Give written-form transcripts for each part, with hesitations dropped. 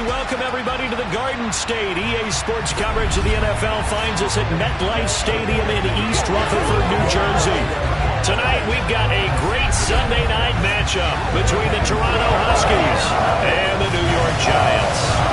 welcome everybody to the Garden State. EA Sports coverage of the NFL finds us at MetLife Stadium in East Rutherford, New Jersey. Tonight we've got a great Sunday night matchup between the Toronto Huskies and the New York Giants.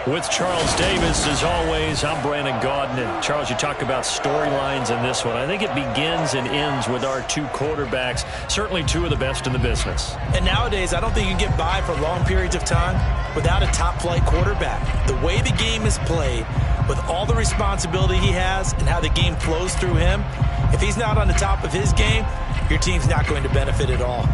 With Charles Davis, as always, I'm Brandon Gaudin. And Charles, you talk about storylines in this one. I think it begins and ends with our two quarterbacks, certainly two of the best in the business. And nowadays, I don't think you can get by for long periods of time without a top-flight quarterback. The way the game is played, with all the responsibility he has and how the game flows through him, if he's not on the top of his game, your team's not going to benefit at all.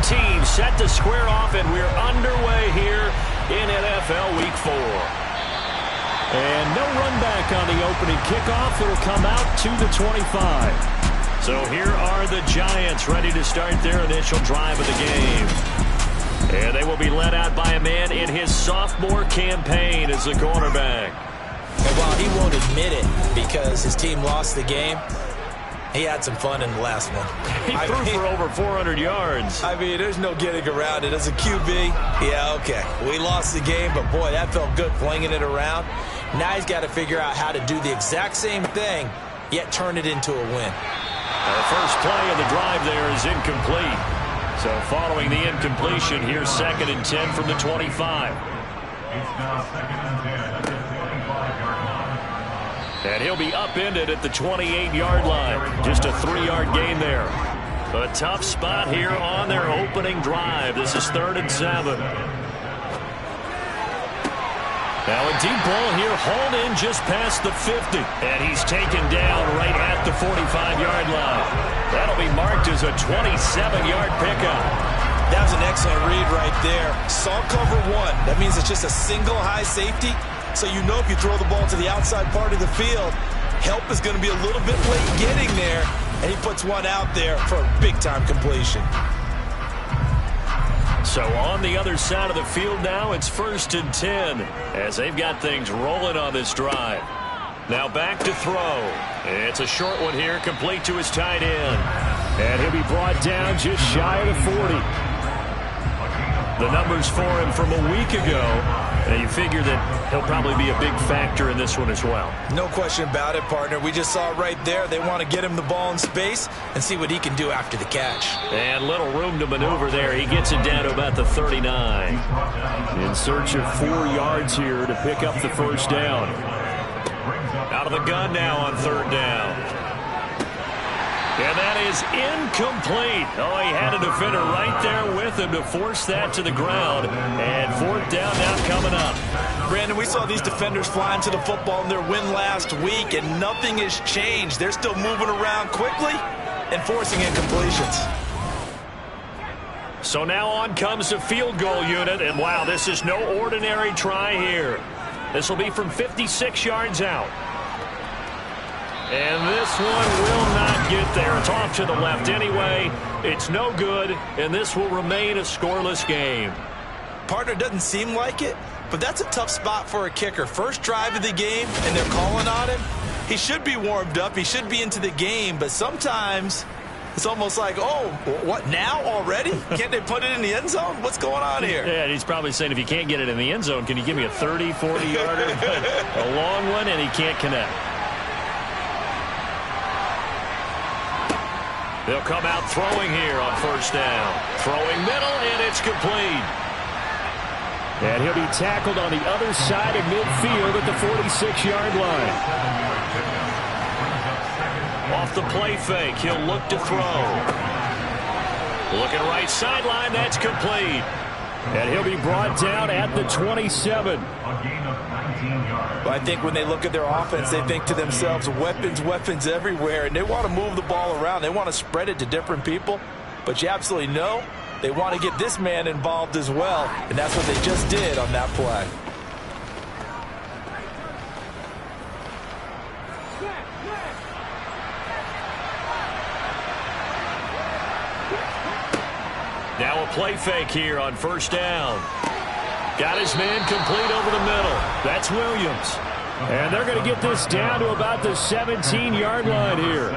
Teams set to square off, and we're underway here in NFL Week 4. And no run back on the opening kickoff. It'll come out to the 25. So here are the Giants ready to start their initial drive of the game. And they will be led out by a man in his sophomore campaign as the quarterback. And while he won't admit it because his team lost the game, he had some fun in the last one. He threw for over 400 yards. I mean, there's no getting around it. As a QB, yeah, okay. We lost the game, but boy, that felt good flinging it around. Now he's got to figure out how to do the exact same thing, yet turn it into a win. The first play of the drive there is incomplete. So following the incompletion, here's 2nd and 10 from the 25. It's now 2nd and 10 at the 25-yard line. And he'll be upended at the 28-yard line. Just a 3-yard gain there. A tough spot here on their opening drive. This is 3rd and 7. Now a deep ball here, hauled in just past the 50. And he's taken down right at the 45-yard line. That'll be marked as a 27-yard pickup. That was an excellent read right there. Saw cover one. That means it's just a single high safety. So you know if you throw the ball to the outside part of the field, help is going to be a little bit late getting there. And he puts one out there for a big-time completion. So on the other side of the field now, it's 1st and 10 as they've got things rolling on this drive. Now back to throw. It's a short one here, complete to his tight end. And he'll be brought down just shy of the 40. The numbers for him from a week ago, and you figure that he'll probably be a big factor in this one as well. No question about it, partner. We just saw it right there. They want to get him the ball in space and see what he can do after the catch. And little room to maneuver there. He gets it down to about the 39. In search of 4 yards here to pick up the first down. Out of the gun now on 3rd down. And that is incomplete. Oh, he had a defender right there with him to force that to the ground. And 4th down now coming up. Brandon, we saw these defenders flying to the football in their win last week, and nothing has changed. They're still moving around quickly and forcing incompletions. So now on comes the field goal unit, and wow, this is no ordinary try here. This will be from 56 yards out. And this one will not get there. It's off to the left anyway. It's no good, and this will remain a scoreless game. Partner, doesn't seem like it, but that's a tough spot for a kicker. First drive of the game, and they're calling on him. He should be warmed up. He should be into the game, but sometimes it's almost like, oh, what, now already? Can't they put it in the end zone? What's going on here? Yeah, and he's probably saying, if you can't get it in the end zone, can you give me a 30, 40-yarder? A long one, and he can't connect. They'll come out throwing here on 1st down. Throwing middle, and it's complete. And he'll be tackled on the other side of midfield at the 46-yard line. Off the play fake, he'll look to throw. Looking right sideline, that's complete. And he'll be brought down at the 27. A gain of 19 yards. Well, I think when they look at their offense, they think to themselves, weapons, weapons everywhere, and they want to move the ball around. They want to spread it to different people, but you absolutely know they want to get this man involved as well, and that's what they just did on that play. Now a play fake here on first down. Got his man complete over the middle. That's Williams. And they're going to get this down to about the 17-yard line here.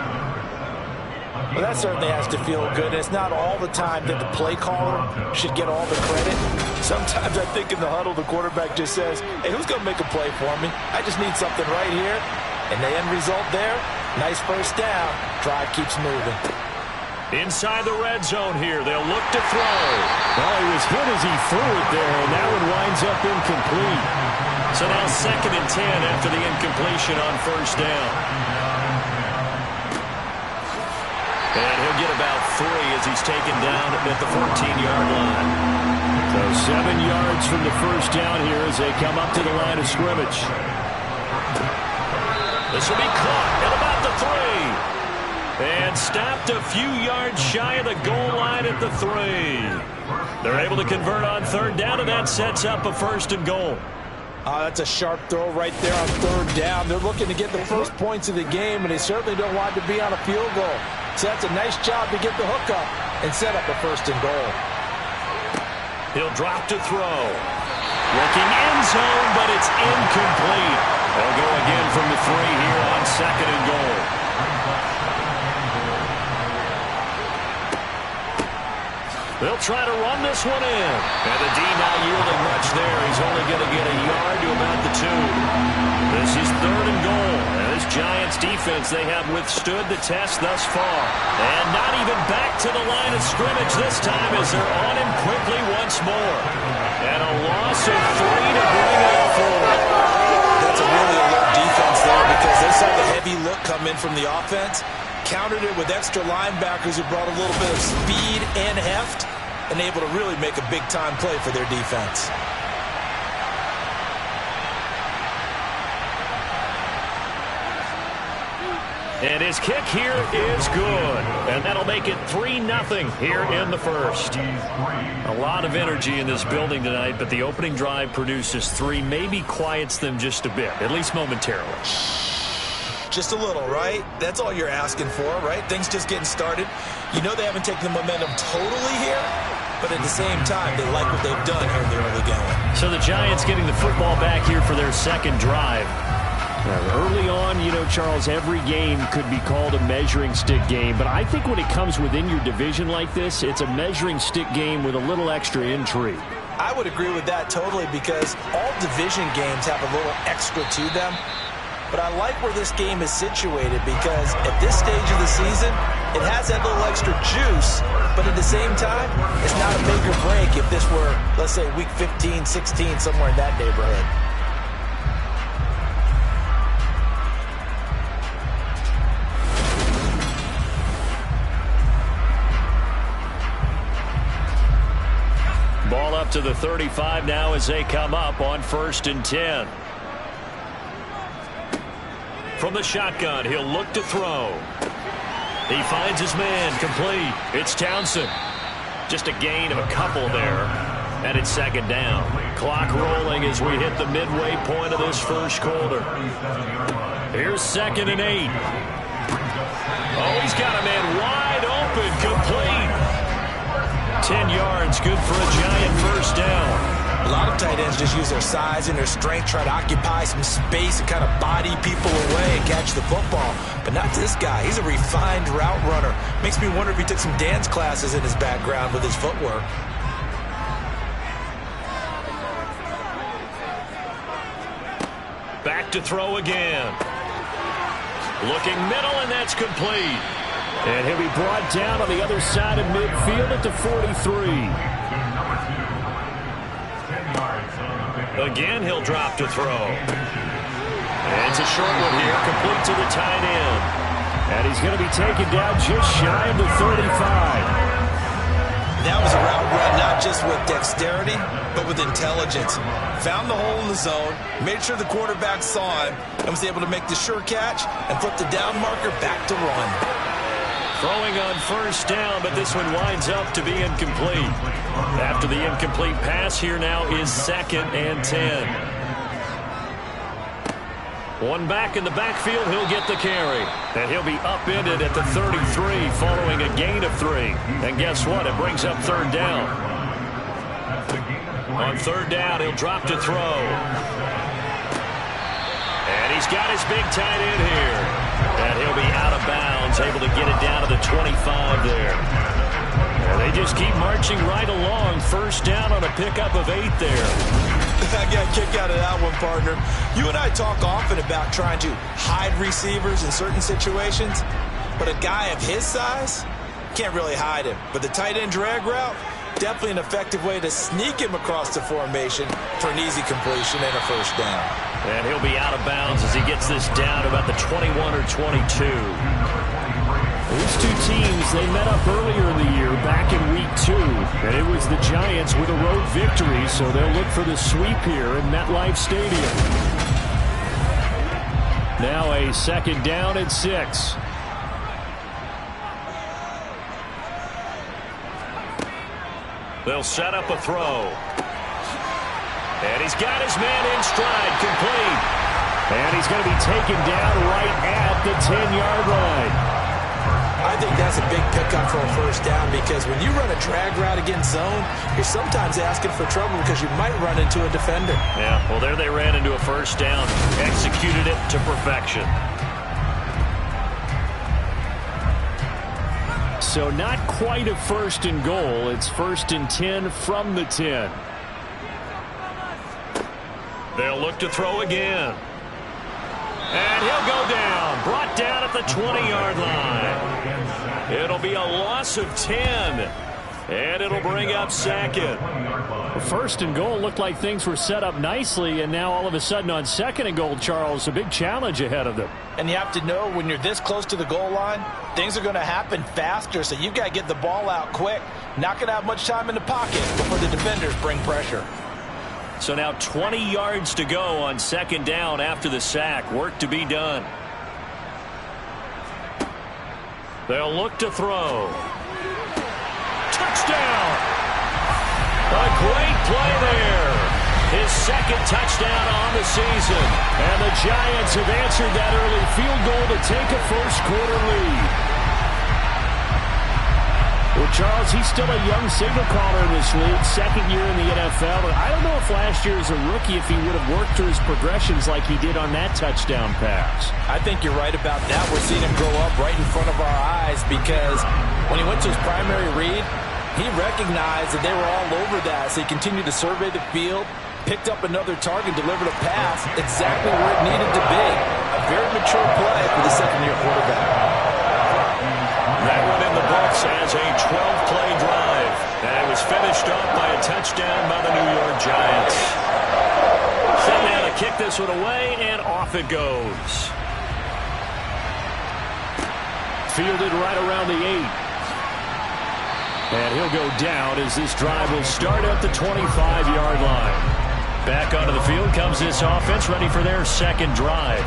Well, that certainly has to feel good. It's not all the time that the play caller should get all the credit. Sometimes I think in the huddle, the quarterback just says, hey, who's going to make a play for me? I just need something right here. And the end result there, nice first down. Drive keeps moving. Inside the red zone here, they'll look to throw. Well, he was hit as he threw it there, and that one winds up incomplete. So now 2nd and 10 after the incompletion on first down. And he'll get about 3 as he's taken down at the 14-yard line. So 7 yards from the first down here as they come up to the line of scrimmage. This will be caught at about the 3. And stopped a few yards shy of the goal line at the 3. They're able to convert on 3rd down, and that sets up a 1st and goal. That's a sharp throw right there on 3rd down. They're looking to get the first points of the game, and they certainly don't want to be on a field goal. So that's a nice job to get the hook up and set up a 1st and goal. He'll drop to throw. Looking end zone, but it's incomplete. They'll go again from the 3 here on 2nd and goal. They'll try to run this one in. And the D not yielding much there. He's only going to get a yard to about the 2. This is 3rd and goal. And this Giants defense, they have withstood the test thus far. And not even back to the line of scrimmage this time as they're on him quickly once more. And a loss of 3 to bring up 4. That's a really alert defense there because they saw the heavy look come in from the offense. Countered it with extra linebackers who brought a little bit of speed and heft and able to really make a big-time play for their defense. And his kick here is good. And that'll make it 3-0 here in the first. A lot of energy in this building tonight, but the opening drive produces 3, maybe quiets them just a bit, at least momentarily. Just a little, right? That's all you're asking for, right? Things just getting started. You know they haven't taken the momentum totally here, but at the same time, they like what they've done here in the early going. So the Giants getting the football back here for their 2nd drive. Now, early on, you know, Charles, every game could be called a measuring stick game, but I think when it comes within your division like this, it's a measuring stick game with a little extra intrigue. I would agree with that totally because all division games have a little extra to them. But I like where this game is situated because at this stage of the season, it has that little extra juice, but at the same time, it's not a make or break if this were, let's say, week 15, 16, somewhere in that neighborhood. Ball up to the 35 now as they come up on 1st and 10. From the shotgun, he'll look to throw. He finds his man complete. It's Townsend. Just a gain of a couple there. And it's 2nd down. Clock rolling as we hit the midway point of this first quarter. Here's 2nd and 8. Oh, he's got a man wide open, complete. 10 yards, good for a Giant first down. A lot of tight ends just use their size and their strength, try to occupy some space and kind of body people away and catch the football. But not this guy. He's a refined route runner. Makes me wonder if he took some dance classes in his background with his footwork. Back to throw again. Looking middle, and that's complete. And he'll be brought down on the other side of midfield at the 43. Again, he'll drop to throw. And it's a short one here, complete to the tight end. And he's going to be taken down just shy of the 35. That was a route run not just with dexterity, but with intelligence. Found the hole in the zone, made sure the quarterback saw him, and was able to make the sure catch and flip the down marker back to run. Throwing on first down, but this one winds up to be incomplete. After the incomplete pass, here now is 2nd and 10. One back in the backfield, he'll get the carry. And he'll be upended at the 33 following a gain of 3. And guess what? It brings up 3rd down. On 3rd down, he'll drop to throw. And he's got his big tight end here. And he'll be out of bounds, able to get it down to the 25 there. And they just keep marching right along. 1st down on a pickup of 8 there. I got a kick out of that one, partner. You and I talk often about trying to hide receivers in certain situations, but a guy of his size can't really hide him. But the tight end drag route, definitely an effective way to sneak him across the formation for an easy completion and a 1st down. And he'll be out of bounds as he gets this down to about the 21 or 22. These two teams, they met up earlier in the year back in week 2, and it was the Giants with a road victory, so they'll look for the sweep here in MetLife Stadium. Now a 2nd down and 6. They'll set up a throw. And he's got his man in stride, complete. And he's going to be taken down right at the 10-yard line. I think that's a big pickup for a 1st down because when you run a drag route against zone, you're sometimes asking for trouble because you might run into a defender. Yeah, well, there they ran into a 1st down, executed it to perfection. So not quite a 1st and goal. It's 1st and 10 from the 10. They'll look to throw again. And he'll go down. Brought down at the 20-yard line. It'll be a loss of 10. And it'll bring up 2nd. 1st and goal looked like things were set up nicely, and now all of a sudden on 2nd and goal, Charles, a big challenge ahead of them. And you have to know when you're this close to the goal line, things are going to happen faster, so you've got to get the ball out quick. Not going to have much time in the pocket before the defenders bring pressure. So now 20 yards to go on 2nd down after the sack. Work to be done. They'll look to throw. Touchdown! A great play there. His 2nd touchdown on the season. And the Giants have answered that early field goal to take a 1st quarter lead. Well, Charles, he's still a young signal caller in this league, 2nd year in the NFL. I don't know if last year as a rookie, if he would have worked through his progressions like he did on that touchdown pass. I think you're right about that. We're seeing him grow up right in front of our eyes because when he went to his primary read, he recognized that they were all over that. So he continued to survey the field, picked up another target, delivered a pass exactly where it needed to be. A very mature play for the 2nd-year quarterback. That one in the books as a 12-play drive. And it was finished off by a touchdown by the New York Giants. Set down to kick this one away, and off it goes. Fielded right around the 8. And he'll go down as this drive will start at the 25-yard line. Back onto the field comes this offense, ready for their 2nd drive.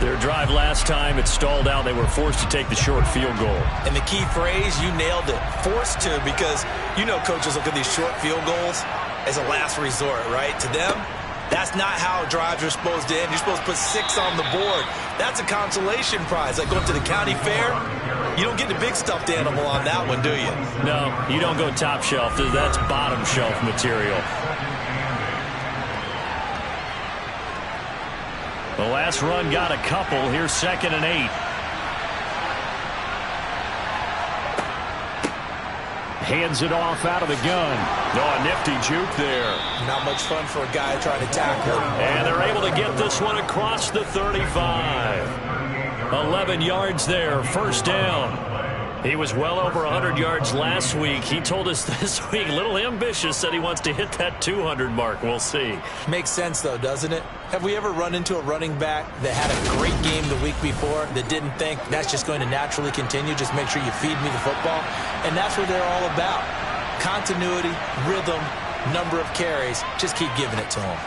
Their drive last time, it stalled out. They were forced to take the short field goal. And the key phrase, you nailed it, forced to, because you know coaches look at these short field goals as a last resort, right? To them, that's not how drives are supposed to end. You're supposed to put 6 on the board. That's a consolation prize. Like going to the county fair, you don't get the big stuffed animal on that one, do you? No, you don't go top shelf. That's bottom shelf material. The last run got a couple. Here's 2nd and 8. Hands it off out of the gun. Oh, a nifty juke there. Not much fun for a guy trying to tackle. And they're able to get this one across the 35. 11 yards there. 1st down. He was well over 100 yards last week. He told us this week, a little ambitious, said he wants to hit that 200 mark. We'll see. Makes sense, though, doesn't it? Have we ever run into a running back that had a great game the week before that didn't think that's just going to naturally continue? Just make sure you feed me the football. And that's what they're all about. continuity, rhythm, number of carries. Just keep giving it to him.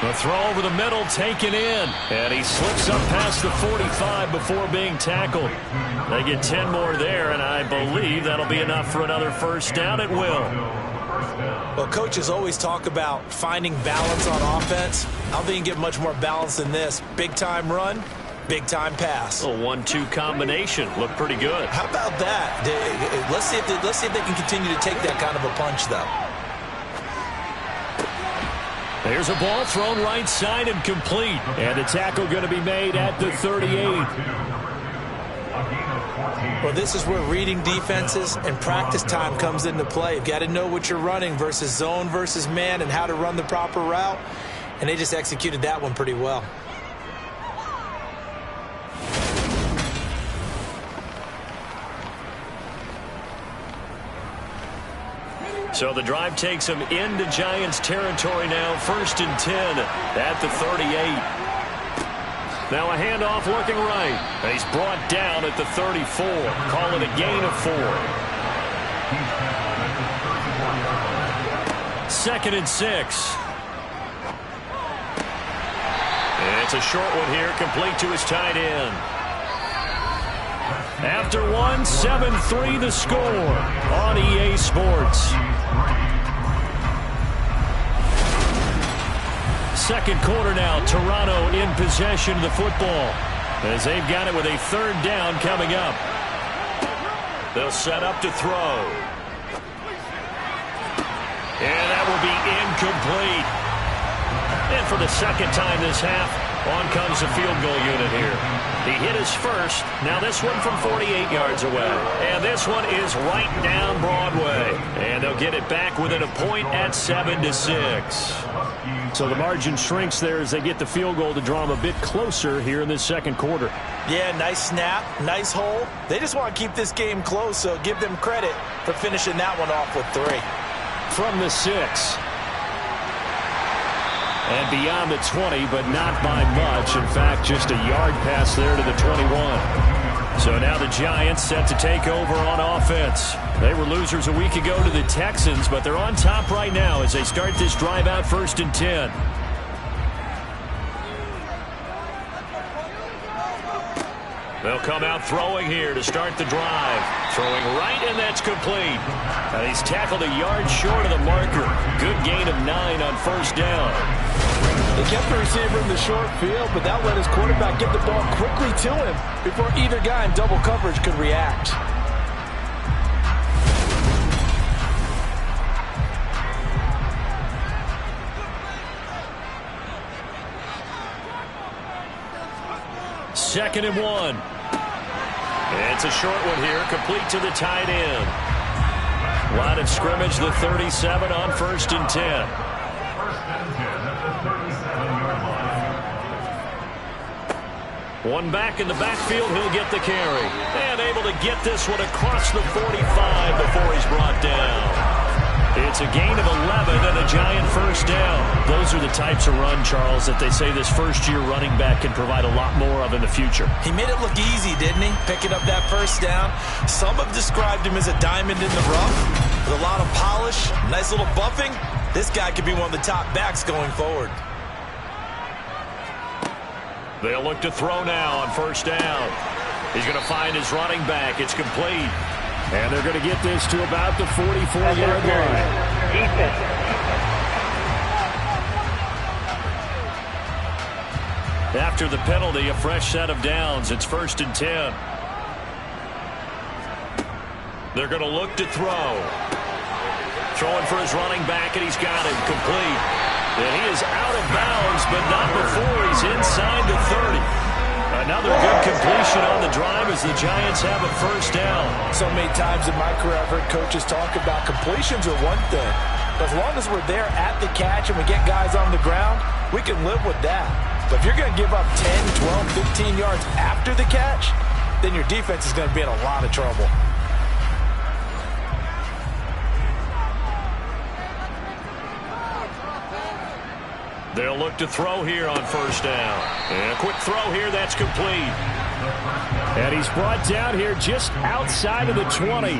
The throw over the middle taken in, and he slips up past the 45 before being tackled. They get 10 more there, and I believe that'll be enough for another first down. It will. Well, coaches always talk about finding balance on offense. I don't think you can get much more balance than this. Big-time run, big-time pass. A 1-2 combination. Looked pretty good. How about that? Let's see if they can continue to take that kind of a punch, though. There's a ball thrown right side and complete. And the tackle going to be made at the 38. Well, this is where reading defenses and practice time comes into play. You've got to know what you're running versus zone versus man and how to run the proper route. And they just executed that one pretty well. So the drive takes him into Giants territory now. 1st and 10 at the 38. Now a handoff looking right. And he's brought down at the 34. Call it a gain of 4. 2nd and 6. And it's a short one here, complete to his tight end. After 1, 7-3 the score on EA Sports. Second quarter now, Toronto in possession of the football as they've got it with a 3rd down coming up. They'll set up to throw. And that will be incomplete. And for the second time this half, on comes the field goal unit here. He hit his first. Now this one from 48 yards away. And this one is right down Broadway. And they'll get it back within a point at 7-6. So the margin shrinks there as they get the field goal to draw them a bit closer here in this second quarter. Yeah, nice snap, nice hole. They just want to keep this game close, so give them credit for finishing that one off with 3. From the 6. And beyond the 20, but not by much. In fact, just a yard pass there to the 21. So now the Giants set to take over on offense. They were losers a week ago to the Texans, but they're on top right now as they start this drive out 1st and 10. They'll come out throwing here to start the drive. Throwing right, and that's complete. And he's tackled a yard short of the marker. Good gain of 9 on 1st down. They kept the receiver in the short field, but that let his quarterback get the ball quickly to him before either guy in double coverage could react. Second and 1. It's a short one here, complete to the tight end. Line of scrimmage, the 37 on 1st and 10. One back in the backfield, he'll get the carry. And able to get this one across the 45 before he's brought down. It's a gain of 11 and a Giant 1st down. Those are the types of run, Charles, that they say this first-year running back can provide a lot more of in the future. He made it look easy, didn't he? Picking up that 1st down. Some have described him as a diamond in the rough with a lot of polish, nice little buffing. This guy could be one of the top backs going forward. They'll look to throw now on 1st down. He's going to find his running back. It's complete. And they're going to get this to about the 44-yard line. After the penalty, a fresh set of downs. It's 1st and 10. They're going to look to throw. Throwing for his running back, and he's got him complete. And he is out of bounds, but not before he's inside the 30. Another good completion on the drive as the Giants have a 1st down. So many times in my career I've heard coaches talk about completions are one thing. But as long as we're there at the catch and we get guys on the ground, we can live with that. But if you're going to give up 10, 12, 15 yards after the catch, then your defense is going to be in a lot of trouble. They'll look to throw here on 1st down. And a quick throw here, that's complete. And he's brought down here just outside of the 20.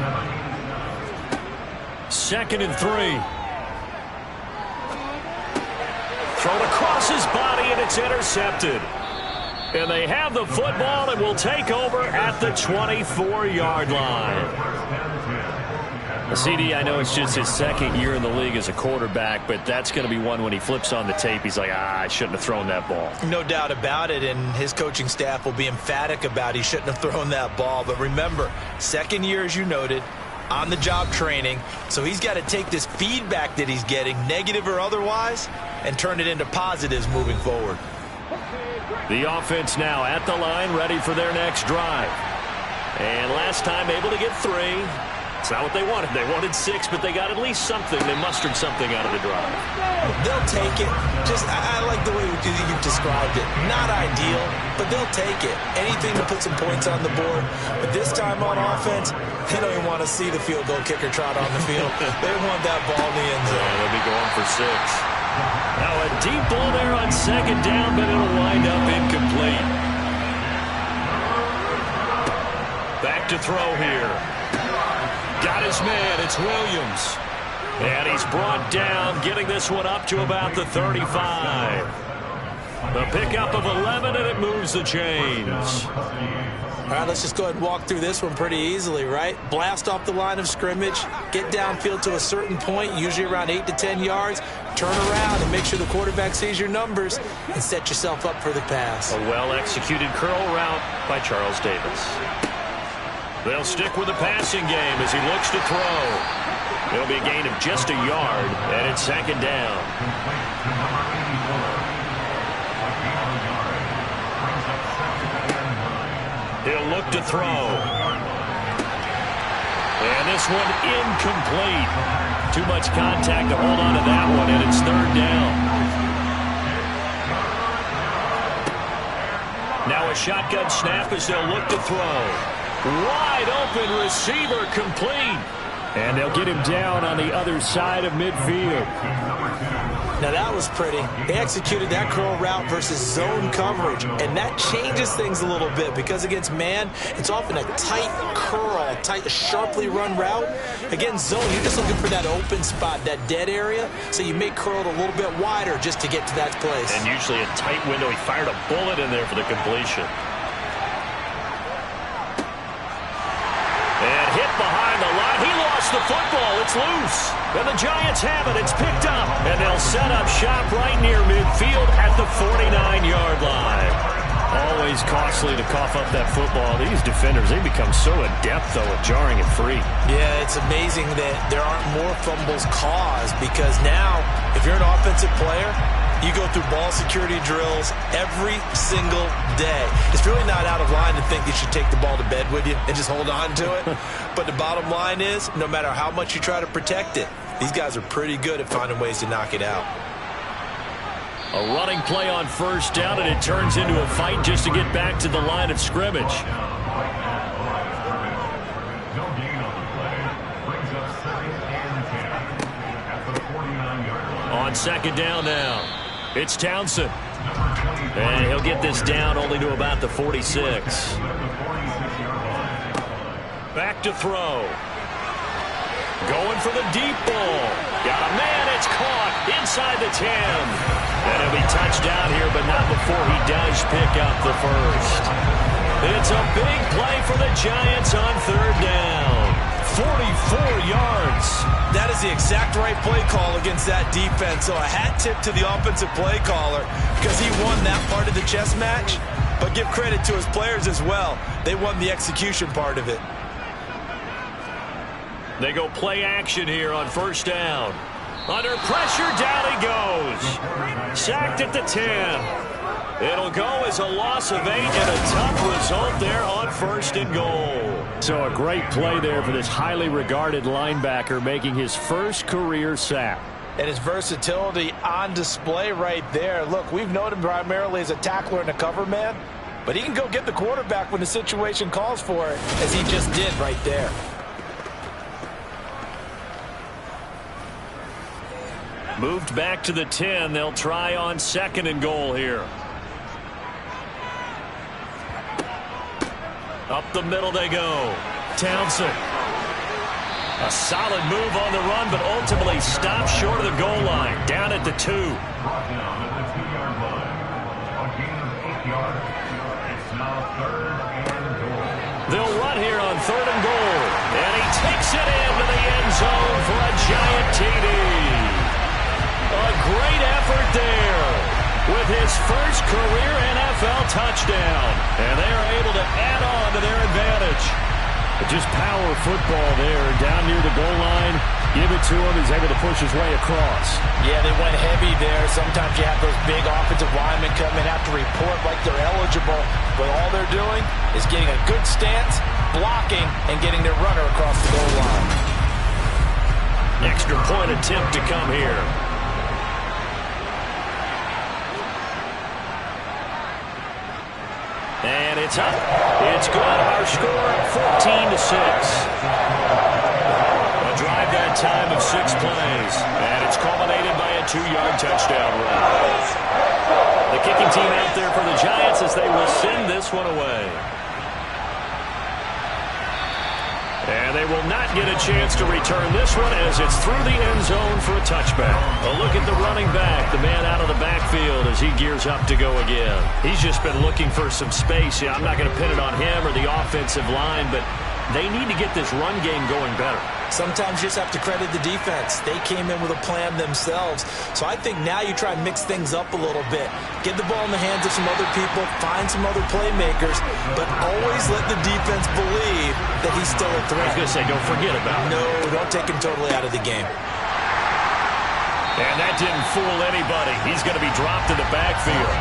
2nd and 3. Thrown across his body, and it's intercepted. And they have the football and will take over at the 24-yard line. CD, I know it's just his 2nd year in the league as a quarterback, but that's going to be one when he flips on the tape, he's like, I shouldn't have thrown that ball. No doubt about it, and his coaching staff will be emphatic about he shouldn't have thrown that ball. But remember, 2nd year, as you noted, on-the-job training, so he's got to take this feedback that he's getting, negative or otherwise, and turn it into positives moving forward. The offense now at the line, ready for their next drive. And last time able to get 3. It's not what they wanted. They wanted 6, but they got at least something. They mustered something out of the drive. They'll take it. I like the way you've described it. Not ideal, but they'll take it. Anything to put some points on the board. But this time on offense, they don't even want to see the field goal kicker trot on the field. They want that ball in the end zone. Yeah, they'll be going for 6. Now a deep ball there on 2nd down, but it'll wind up incomplete. Back to throw here. Got his man. It's Williams. And he's brought down, getting this one up to about the 35. The pickup of 11, and it moves the chains. All right, let's just go ahead and walk through this one pretty easily, right? Blast off the line of scrimmage, get downfield to a certain point, usually around 8 to 10 yards, turn around and make sure the quarterback sees your numbers and set yourself up for the pass. A well-executed curl route by Charles Davis. They'll stick with the passing game as he looks to throw. It'll be a gain of just a yard, and it's 2nd down. He'll look to throw. And this one incomplete. Too much contact to hold on to that one, and it's 3rd down. Now a shotgun snap as they'll look to throw. Wide open receiver, complete. And they'll get him down on the other side of midfield. Now that was pretty. They executed that curl route versus zone coverage, and that changes things a little bit because against man, it's often a tight curl, tight, sharply run route. Against zone, you're just looking for that open spot, that dead area, so you may curl it a little bit wider just to get to that place. And usually a tight window. He fired a bullet in there for the completion. And hit behind the line. He lost the football. It's loose. And the Giants have it. It's picked up. And they'll set up shop right near midfield at the 49-yard line. Always costly to cough up that football. These defenders, they become so adept, though, at jarring it free. Yeah, it's amazing that there aren't more fumbles caused because now, if you're an offensive player, you go through ball security drills every single day. It's really not out of line to think you should take the ball to bed with you and just hold on to it. But the bottom line is, no matter how much you try to protect it, these guys are pretty good at finding ways to knock it out. A running play on 1st down, and it turns into a fight just to get back to the line of scrimmage. No gain on the play. Brings up 2nd and 10 at the 49-yard line. On 2nd down now, it's Townsend. And he'll get this down only to about the 46. Back to throw. Going for the deep ball. Got a man. It's caught inside the 10. And he'll be touched down here, but not before he does pick up the 1st. It's a big play for the Giants on 3rd down. 44 yards. That is the exact right play call against that defense. So a hat tip to the offensive play caller because he won that part of the chess match. But give credit to his players as well. They won the execution part of it. They go play action here on 1st down. Under pressure, down he goes. Sacked at the 10. It'll go as a loss of 8 and a tough result there on 1st and goal. So a great play there for this highly regarded linebacker making his first career sack. And his versatility on display right there. Look, we've known him primarily as a tackler and a cover man, but he can go get the quarterback when the situation calls for it, as he just did right there. Moved back to the 10. They'll try on 2nd and goal here. Up the middle they go. Townsend. A solid move on the run, but ultimately stopped short of the goal line. Down at the 2. Brought down at the 2-yard line. A gain of 8 yards. It's now 3rd and goal. They'll run here on 3rd and goal. And he takes it into the end zone for a giant TD. A great effort there with his first career NFL touchdown. And they are able to add on to their advantage. Just power football there, down near the goal line. Give it to him. He's able to push his way across. Yeah, they went heavy there. Sometimes you have those big offensive linemen come in, have to report like they're eligible. But all they're doing is getting a good stance, blocking, and getting their runner across the goal line. Extra point attempt to come here. And it's up. It's good. Our score, 14-6. A drive that time of 6 plays. And it's culminated by a 2-yard touchdown run. The kicking team out there for the Giants as they will send this one away. And they will not get a chance to return this one as it's through the end zone for a touchback. A look at the running back, the man out of the backfield as he gears up to go again. He's just been looking for some space. Yeah, I'm not going to pin it on him or the offensive line, but they need to get this run game going better. Sometimes you just have to credit the defense. They came in with a plan themselves. So I think now you try and mix things up a little bit. Get the ball in the hands of some other people, find some other playmakers, but always let the defense believe that he's still a threat. I was going to say, don't forget about it. No, don't take him totally out of the game. And that didn't fool anybody. He's going to be dropped in the backfield.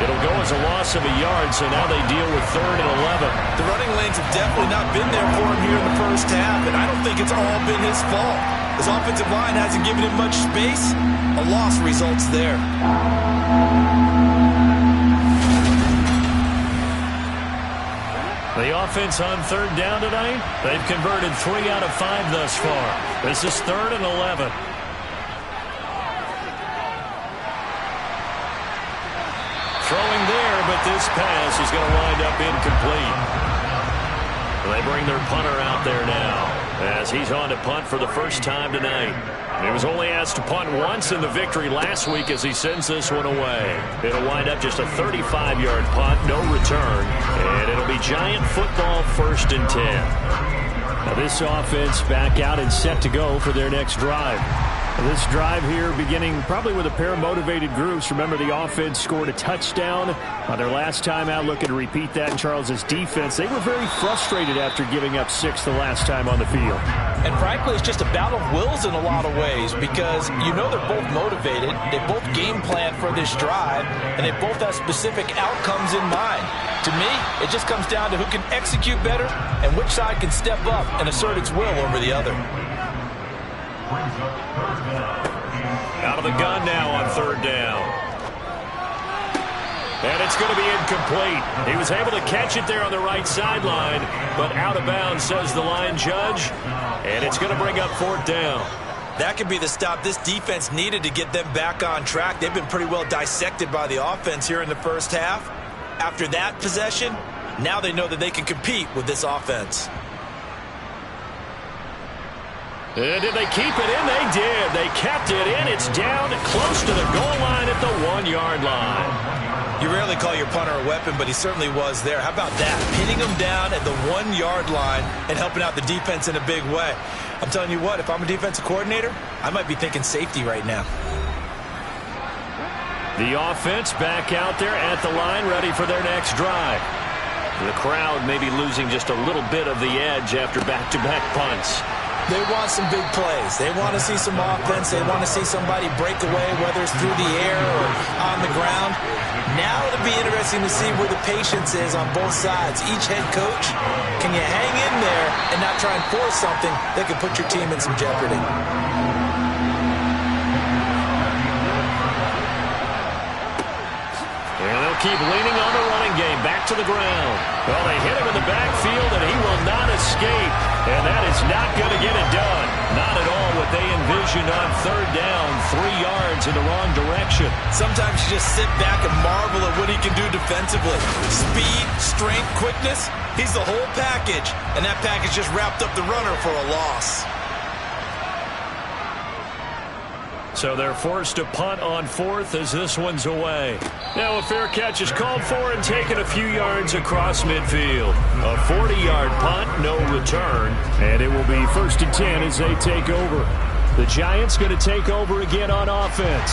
It'll go as a loss of a yard, so now they deal with 3rd and 11. The running lanes have definitely not been there for him here in the first half, and I don't think it's all been his fault. His offensive line hasn't given him much space. A loss results there. The offense on 3rd down tonight, they've converted 3 out of 5 thus far. This is 3rd and 11. Throwing there, but this pass is going to wind up incomplete. They bring their punter out there now as he's on to punt for the first time tonight. He was only asked to punt once in the victory last week as he sends this one away. It'll wind up just a 35-yard punt, no return, and it'll be Giant football 1st and 10. Now this offense back out and set to go for their next drive. This drive here beginning probably with a pair of motivated groups. Remember, the offense scored a touchdown on their last time out. Looking to repeat that in Charles's defense. They were very frustrated after giving up 6 the last time on the field. And frankly, it's just a battle of wills in a lot of ways because you know they're both motivated. They both game plan for this drive, and they both have specific outcomes in mind. To me, it just comes down to who can execute better and which side can step up and assert its will over the other. Out of the gun now on 3rd down. And it's going to be incomplete. He was able to catch it there on the right sideline, but out of bounds, says the line judge. And it's going to bring up 4th down. That could be the stop this defense needed to get them back on track. They've been pretty well dissected by the offense here in the first half. After that possession, now they know that they can compete with this offense. And did they keep it in? They did. They kept it in. It's down close to the goal line at the 1-yard line. You rarely call your punter a weapon, but he certainly was there. How about that? Pinning him down at the 1-yard line and helping out the defense in a big way. I'm telling you what, if I'm a defensive coordinator, I might be thinking safety right now. The offense back out there at the line, ready for their next drive. The crowd may be losing just a little bit of the edge after back-to-back punts. They want some big plays. They want to see some offense. They want to see somebody break away, whether it's through the air or on the ground. Now it'll be interesting to see where the patience is on both sides. Each head coach, can you hang in there and not try and force something that could put your team in some jeopardy? And they'll keep leaning on the running game. Back to the ground. Well, they hit him in the backfield, and he will not escape. And that is not going to get it done. Not at all what they envisioned on 3rd down, 3 yards in the wrong direction. Sometimes you just sit back and marvel at what he can do defensively. Speed, strength, quickness, he's the whole package. And that package just wrapped up the runner for a loss. So they're forced to punt on fourth as this one's away. Now a fair catch is called for and taken a few yards across midfield. A 40-yard punt, no return. And it will be 1st and 10 as they take over. The Giants going to take over again on offense.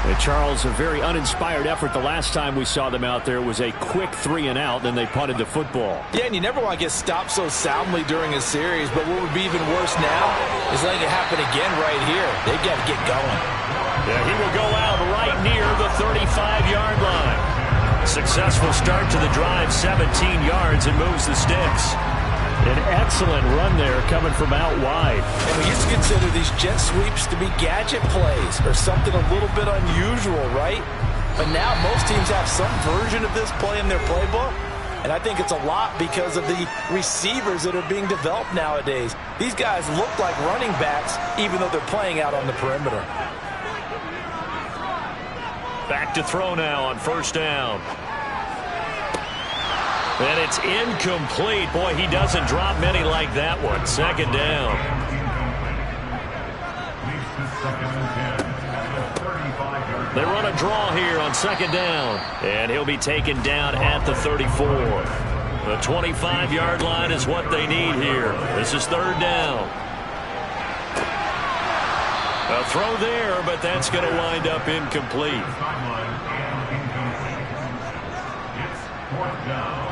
And Charles, a very uninspired effort. The last time we saw them out there was a quick 3-and-out, then they punted the football. Yeah, and you never want to get stopped so soundly during a series, but what would be even worse now is letting it happen again right here. They've got to get going. Yeah, he will go out right near the 35-yard line. Successful start to the drive, 17 yards, and moves the sticks. An excellent run there coming from out wide. And we used to consider these jet sweeps to be gadget plays or something a little bit unusual, right? But now most teams have some version of this play in their playbook. And I think it's a lot because of the receivers that are being developed nowadays. These guys look like running backs even though they're playing out on the perimeter. Back to throw now on 1st down. And it's incomplete. Boy, he doesn't drop many like that one. 2nd down. They run a draw here on 2nd down. And he'll be taken down at the 34. The 25-yard line is what they need here. This is 3rd down. A throw there, but that's going to wind up incomplete. It's 4th down.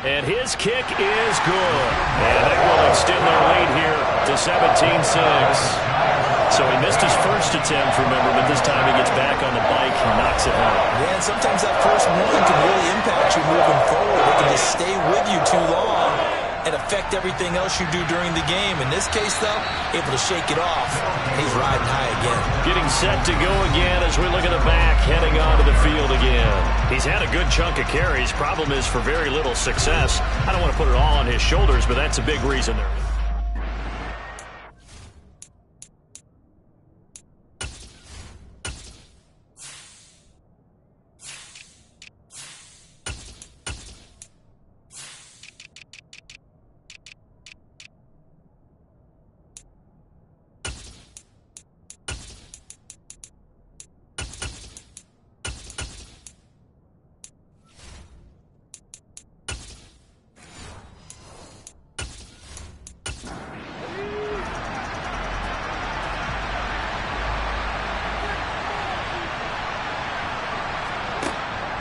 And his kick is good. And that will extend their lead here to 17-6. So he missed his first attempt, remember, but this time he gets back on the bike and knocks it home. Yeah, and sometimes that first one can really impact you moving forward. It can just stay with you too long and affect everything else you do during the game. In this case, though, able to shake it off. He's riding high again. Getting set to go again as we look at the back, heading onto the field again. He's had a good chunk of carries. Problem is for very little success. I don't want to put it all on his shoulders, but that's a big reason there.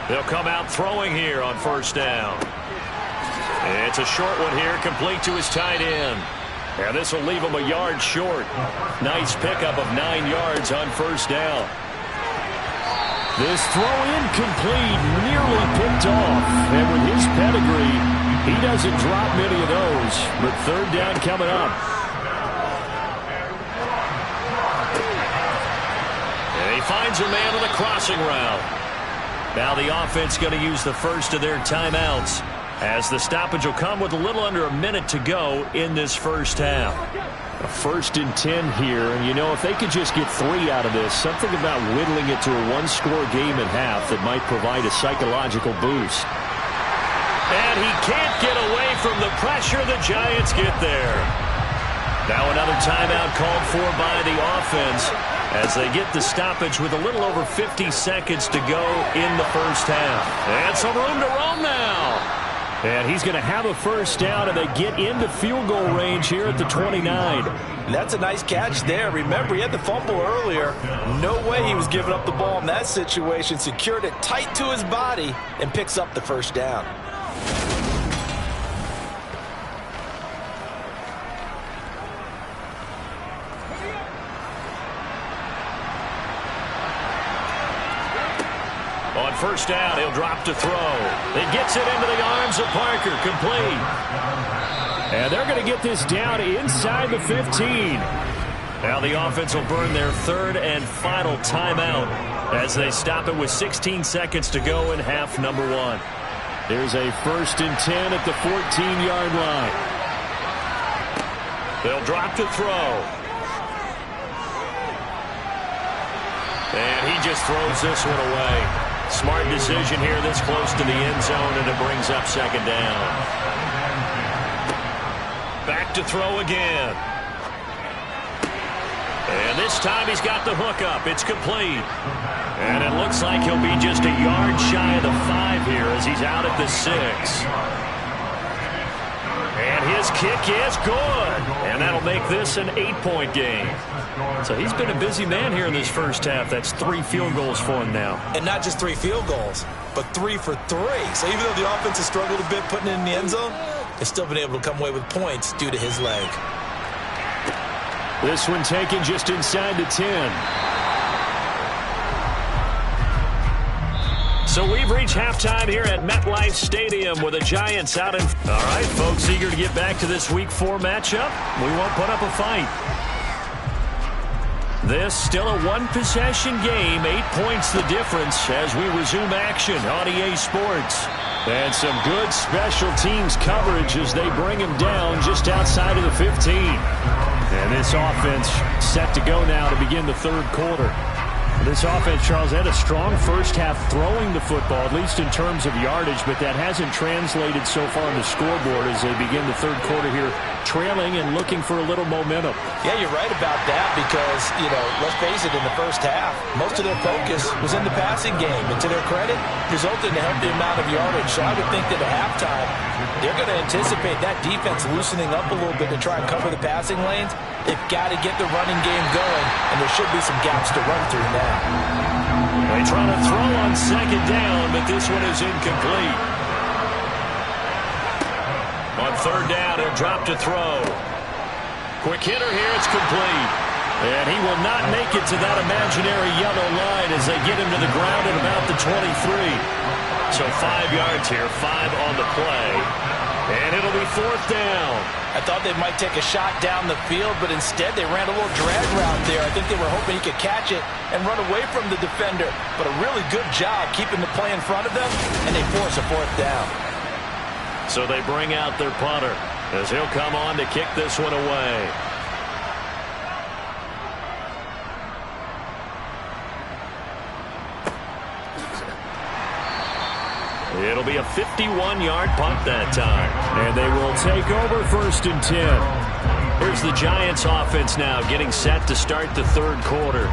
They'll come out throwing here on 1st down. It's a short one here, complete to his tight end. And this will leave him a yard short. Nice pickup of 9 yards on 1st down. This throw incomplete, nearly picked off. And with his pedigree, he doesn't drop many of those. But 3rd down coming up. And he finds a man on the crossing route. Now the offense going to use the first of their timeouts as the stoppage will come with a little under a minute to go in this first half. A 1st and 10 here, and you know, if they could just get 3 out of this, something about whittling it to a 1-score game at half that might provide a psychological boost. And he can't get away from the pressure. The Giants get there. Now another timeout called for by the offense as they get the stoppage with a little over 50 seconds to go in the first half. And some room to roam now. And he's going to have a 1st down, and they get into field goal range here at the 29. That's a nice catch there. Remember, he had the fumble earlier. No way he was giving up the ball in that situation. Secured it tight to his body and picks up the 1st down. On 1st down, he'll drop to throw. He gets it into the arms of Parker, complete. And they're going to get this down inside the 15. Now the offense will burn their 3rd and final timeout as they stop it with 16 seconds to go in half number 1. There's a 1st and 10 at the 14-yard line. They'll drop to throw. And he just throws this one away. Smart decision here this close to the end zone, and it brings up 2nd down. Back to throw again. And this time he's got the hook up. It's complete. And it looks like he'll be just a yard shy of the 5 here as he's out at the 6. And his kick is good. And that'll make this an 8-point game. So he's been a busy man here in this first half. That's 3 field goals for him now. And not just 3 field goals, but 3 for 3. So even though the offense has struggled a bit putting it in the end zone, they've still been able to come away with points due to his leg. This one taken just inside the 10. So we've reached halftime here at MetLife Stadium with the Giants out in... All right, folks, eager to get back to this Week 4 matchup. We won't put up a fight. This still a one-possession game. 8 points the difference as we resume action on EA Sports. And some good special teams coverage as they bring him down just outside of the 15. And this offense set to go now to begin the third quarter. This offense, Charles, had a strong first half throwing the football, at least in terms of yardage, but that hasn't translated so far on the scoreboard as they begin the third quarter here, trailing and looking for a little momentum. Yeah, you're right about that because, let's face it, in the first half, most of their focus was in the passing game. And to their credit, resulted in a healthy amount of yardage. So I would think that at halftime, they're going to anticipate that defense loosening up a little bit to try and cover the passing lanes. They've got to get the running game going, and there should be some gaps to run through now. They try to throw on second down, but this one is incomplete. On third down, he'll drop to throw. Quick hitter here, it's complete. And he will not make it to that imaginary yellow line as they get him to the ground at about the 23. So 5 yards here, 5 on the play. And it'll be fourth down. I thought they might take a shot down the field, but instead they ran a little drag route there. I think they were hoping he could catch it and run away from the defender. But a really good job keeping the play in front of them, and they force a fourth down. So they bring out their punter as he'll come on to kick this one away. It'll be a 51-yard punt that time. And they will take over first and 10. Here's the Giants offense now getting set to start the third quarter.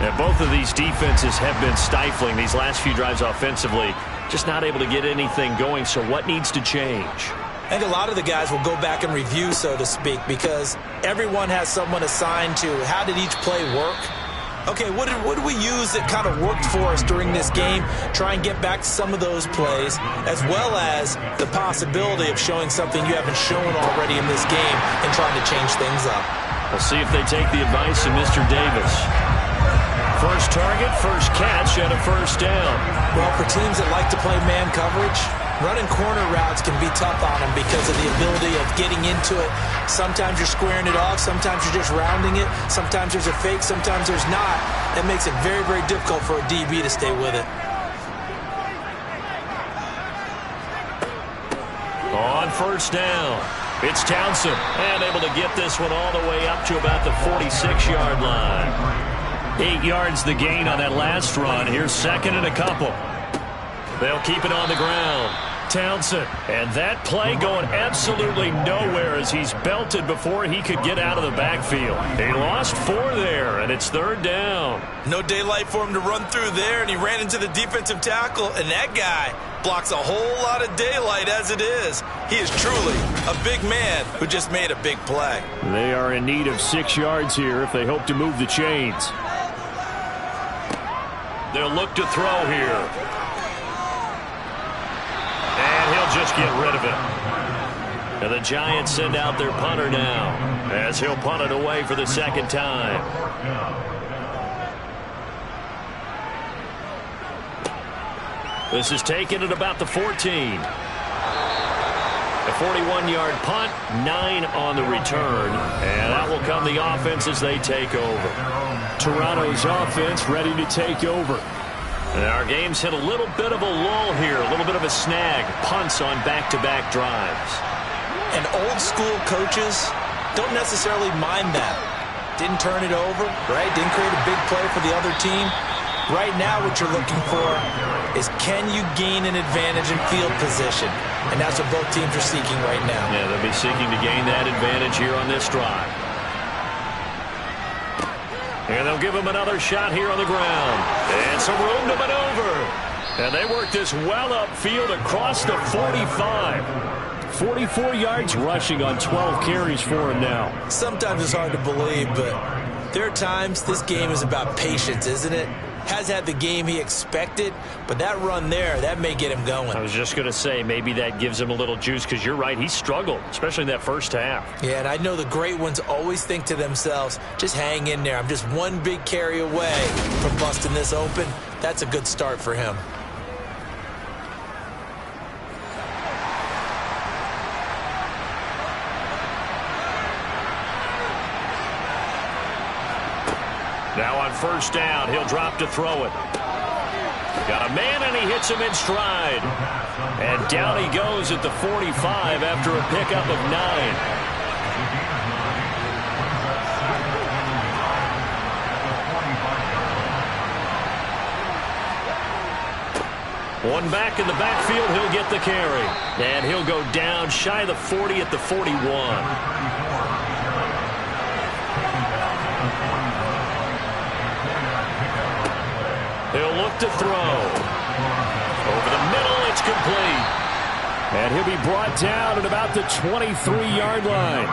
And both of these defenses have been stifling these last few drives offensively. Just not able to get anything going. So what needs to change? I think a lot of the guys will go back and review, so to speak, because everyone has someone assigned to how did each play work. Okay, what did we use that kind of worked for us during this game? Try and get back to some of those plays, as well as the possibility of showing something you haven't shown already in this game and trying to change things up. We'll see if they take the advice of Mr. Davis. First target, first catch, and a first down. Well, for teams that like to play man coverage, running corner routes can be tough on them because of the ability of getting into it. Sometimes you're squaring it off. Sometimes you're just rounding it. Sometimes there's a fake. Sometimes there's not. That makes it very, very difficult for a DB to stay with it. On first down, it's Townsend. And able to get this one all the way up to about the 46-yard line. 8 yards the gain on that last run. Here's second and a couple. They'll keep it on the ground. Townsend. And that play going absolutely nowhere as he's belted before he could get out of the backfield. He lost 4 there, and it's third down. No daylight for him to run through there, and he ran into the defensive tackle, and that guy blocks a whole lot of daylight as it is. He is truly a big man who just made a big play. They are in need of 6 yards here if they hope to move the chains. They'll look to throw here. And he'll just get rid of it. And the Giants send out their punter now as he'll punt it away for the second time. This is taken at about the 14. A 41-yard punt, 9 on the return. And that will come the offense as they take over. Toronto's offense ready to take over. And our game's hit a little bit of a lull here, a little bit of a snag. Punts on back-to-back drives. And old-school coaches don't necessarily mind that. Didn't turn it over, right? Didn't create a big play for the other team. Right now what you're looking for is can you gain an advantage in field position? And that's what both teams are seeking right now. Yeah, they'll be seeking to gain that advantage here on this drive. And they'll give him another shot here on the ground. And some room to maneuver. And they work this well upfield across the 45. 44 yards rushing on 12 carries for him now. Sometimes it's hard to believe, but there are times this game is about patience, isn't it? Has had the game he expected, but that run there, that may get him going. I was just going to say, maybe that gives him a little juice, because you're right, he struggled, especially in that first half. Yeah, and I know the great ones always think to themselves, just hang in there. I'm just one big carry away from busting this open. That's a good start for him. Now on first down, he'll drop to throw it. Got a man, and he hits him in stride. And down he goes at the 45 after a pickup of 9. One back in the backfield, he'll get the carry. And he'll go down shy of the 40 at the 41. He'll look to throw. Over the middle, it's complete. And he'll be brought down at about the 23-yard line.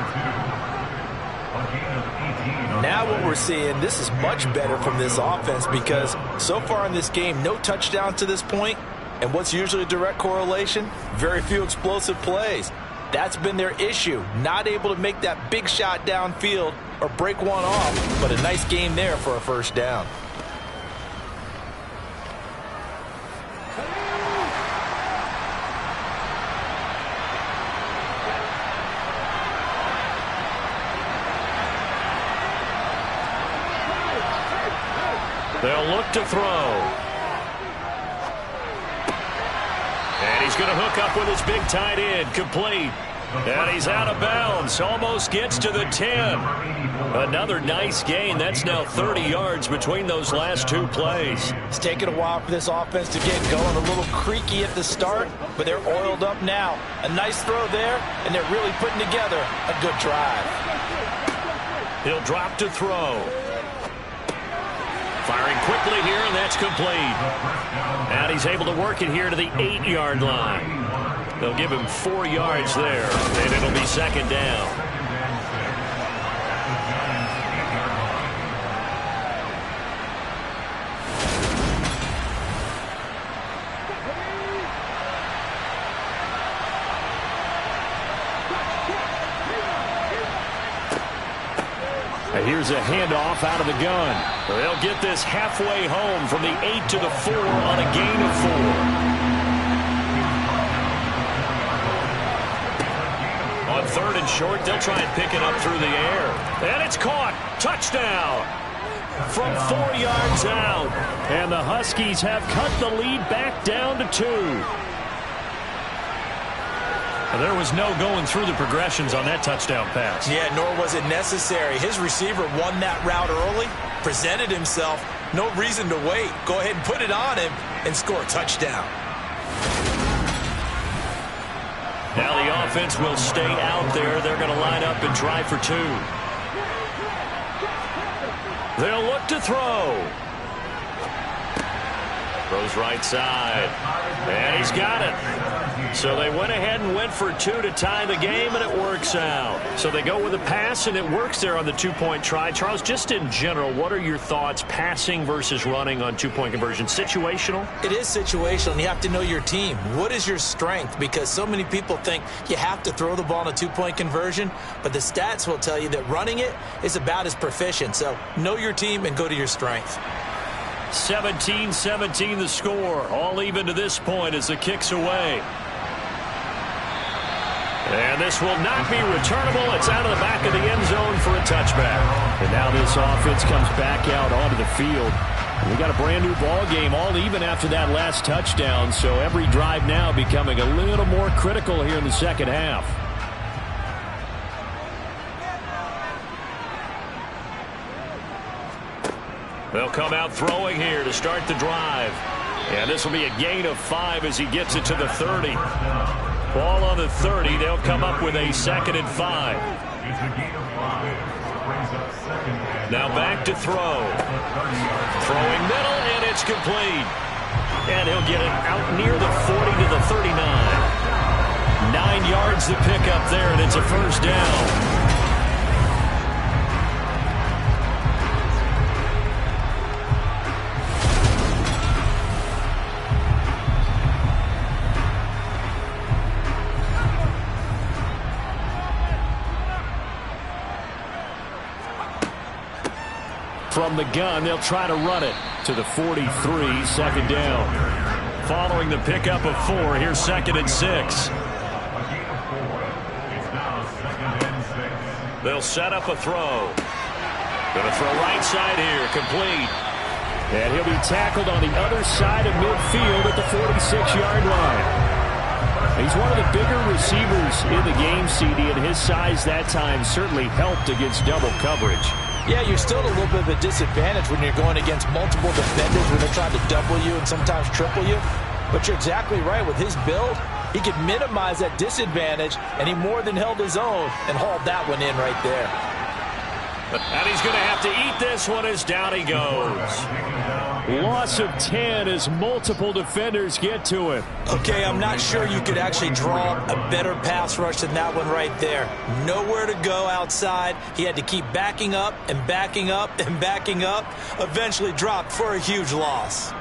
Now what we're seeing, this is much better from this offense, because so far in this game, no touchdown to this point. And what's usually a direct correlation? Very few explosive plays. That's been their issue. Not able to make that big shot downfield or break one off, but a nice game there for a first down. They'll look to throw. And he's going to hook up with his big tight end. Complete. And he's out of bounds. Almost gets to the 10. Another nice gain. That's now 30 yards between those last two plays. It's taken a while for this offense to get going. A little creaky at the start, but they're oiled up now. A nice throw there, and they're really putting together a good drive. He'll drop to throw. Firing quickly here, and that's complete. And he's able to work it here to the 8-yard line. They'll give him 4 yards there, and it'll be second down. Here's a handoff out of the gun. They'll get this halfway home from the 8 to the 4 on a gain of 4. On third and short, they'll try and pick it up through the air. And it's caught. Touchdown. From 4 yards out. And the Huskies have cut the lead back down to 2. There was no going through the progressions on that touchdown pass. Yeah, nor was it necessary. His receiver won that route early, presented himself. No reason to wait. Go ahead and put it on him and score a touchdown. Now the offense will stay out there. They're going to line up and try for 2. They'll look to throw. Throws right side. And he's got it. So they went ahead and went for 2 to tie the game, and it works out. So they go with a pass, and it works there on the 2-point try. Charles, just in general, what are your thoughts passing versus running on 2-point conversion? Situational? It is situational, and you have to know your team. What is your strength? Because so many people think you have to throw the ball in a 2-point conversion, but the stats will tell you that running it is about as proficient. So know your team and go to your strength. 17-17 the score. All even to this point as the kick's away. And this will not be returnable. It's out of the back of the end zone for a touchback. And now this offense comes back out onto the field. We got a brand new ball game, all even after that last touchdown. So every drive now becoming a little more critical here in the second half. They'll come out throwing here to start the drive. And this will be a gain of 5 as he gets it to the 30. Ball on the 30. They'll come up with a 2nd and 5. It's a gain of 5. Brings up second and Now back to throw. Throwing middle, and it's complete. And he'll get it out near the 40 to the 39. 9 yards to pick up there, and it's a first down. From the gun, they'll try to run it to the 43, second down. Following the pickup of 4, here's 2nd and 6. a gain of 4. It's now 2nd and 6. They'll set up a throw. Going to throw right side here, complete. And he'll be tackled on the other side of midfield at the 46-yard line. He's one of the bigger receivers in the game, CD, and his size that time certainly helped against double coverage. Yeah, you're still at a little bit of a disadvantage when you're going against multiple defenders when they're trying to double you and sometimes triple you. But you're exactly right. With his build, he could minimize that disadvantage, and he more than held his own and hauled that one in right there. And he's going to have to eat this one as down he goes. Loss of 10 as multiple defenders get to him. Okay, I'm not sure you could actually draw a better pass rush than that one right there. Nowhere to go outside. He had to keep backing up and backing up and backing up. Eventually dropped for a huge loss.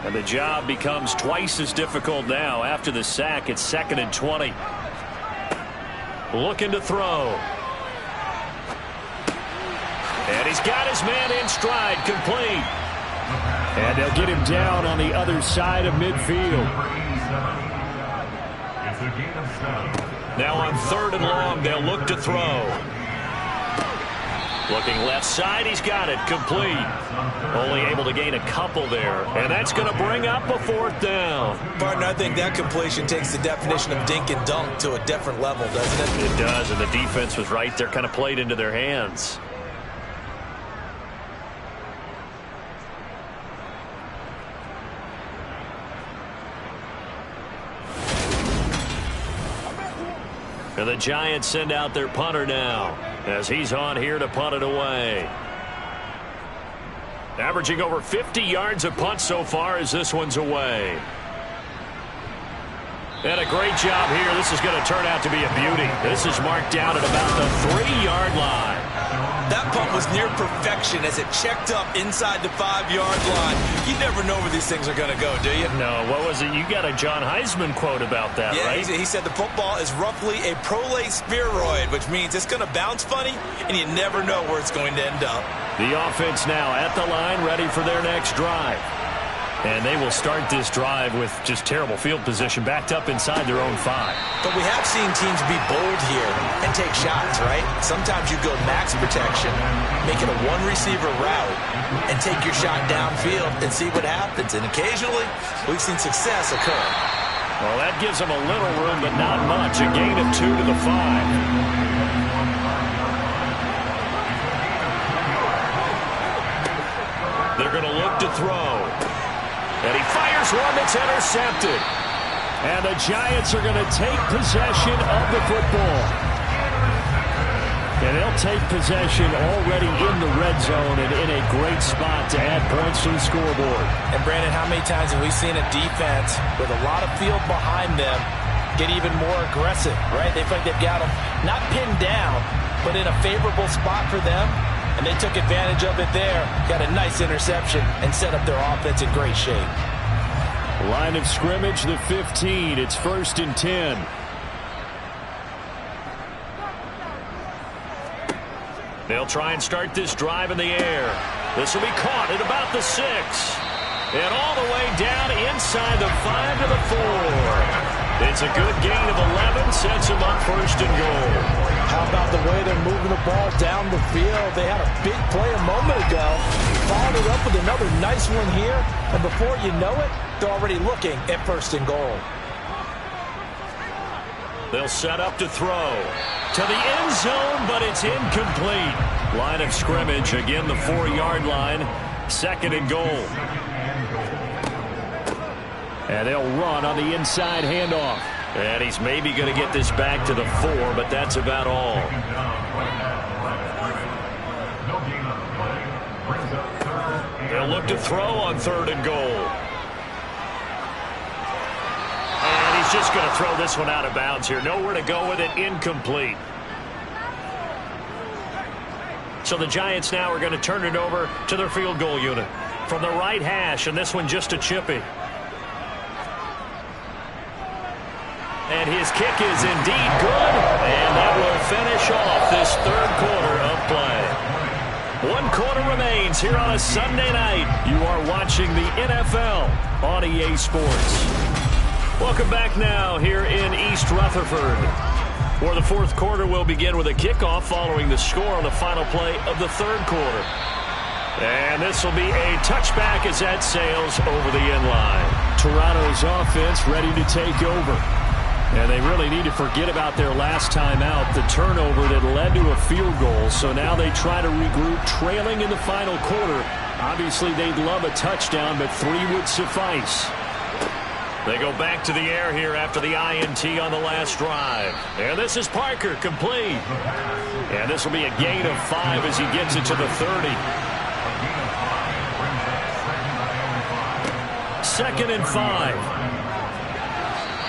And the job becomes twice as difficult now. After the sack, it's 2nd and 20. Looking to throw. And he's got his man in stride, complete. And they'll get him down on the other side of midfield. It's a gain of 7. Now on 3rd and long, they'll look to throw. Looking left side, he's got it, complete. Only able to gain a couple there, and that's going to bring up a 4th down. Partner, I think that completion takes the definition of dink and dunk to a different level, doesn't it? It does, and the defense was right there, kind of played into their hands. And the Giants send out their punter now as he's on here to punt it away. Averaging over 50 yards a punt so far as this one's away. And a great job here. This is going to turn out to be a beauty. This is marked down at about the 3-yard line. That punt was near perfection as it checked up inside the 5-yard line. You never know where these things are going to go, do you? No, what was it? You got a John Heisman quote about that, yeah, right? He said the football is roughly a prolate spheroid, which means it's going to bounce funny, and you never know where it's going to end up. The offense now at the line, ready for their next drive. And they will start this drive with just terrible field position, backed up inside their own 5. But we have seen teams be bold here and take shots, right? Sometimes you go max protection, make it a one-receiver route, and take your shot downfield and see what happens. And occasionally, we've seen success occur. Well, that gives them a little room, but not much. A gain of 2 to the 5. They're going to look to throw. And he fires one that's intercepted. And the Giants are going to take possession of the football. And they'll take possession already in the red zone and in a great spot to add points to the scoreboard. And, Brandon, how many times have we seen a defense with a lot of field behind them get even more aggressive, right? They feel like they've got them not pinned down, but in a favorable spot for them. And they took advantage of it there, got a nice interception, and set up their offense in great shape. Line of scrimmage, the 15. It's 1st and 10. They'll try and start this drive in the air. This will be caught at about the 6. And all the way down inside the 5 to the 4. It's a good gain of 11, sets them up 1st and goal. How about the way they're moving the ball down the field? They had a big play a moment ago. Followed it up with another nice one here. And before you know it, they're already looking at 1st and goal. They'll set up to throw. To the end zone, but it's incomplete. Line of scrimmage, again the 4-yard line. Second and goal. And they'll run on the inside handoff. And he's maybe going to get this back to the 4, but that's about all. They'll look to throw on 3rd and goal. And he's just going to throw this one out of bounds here. Nowhere to go with it. Incomplete. So the Giants now are going to turn it over to their field goal unit. From the right hash, and this one just a chippy. And his kick is indeed good. And that will finish off this 3rd quarter of play. 1 quarter remains here on a Sunday night. You are watching the NFL on EA Sports. Welcome back now here in East Rutherford, where the 4th quarter will begin with a kickoff following the score on the final play of the 3rd quarter. And this will be a touchback as that sails over the end line. Toronto's offense ready to take over. And they really need to forget about their last time out, the turnover that led to a field goal. So now they try to regroup, trailing in the final quarter. Obviously, they'd love a touchdown, but 3 would suffice. They go back to the air here after the INT on the last drive. And this is Parker, complete. And this will be a gain of 5 as he gets it to the 30. 2nd and 5.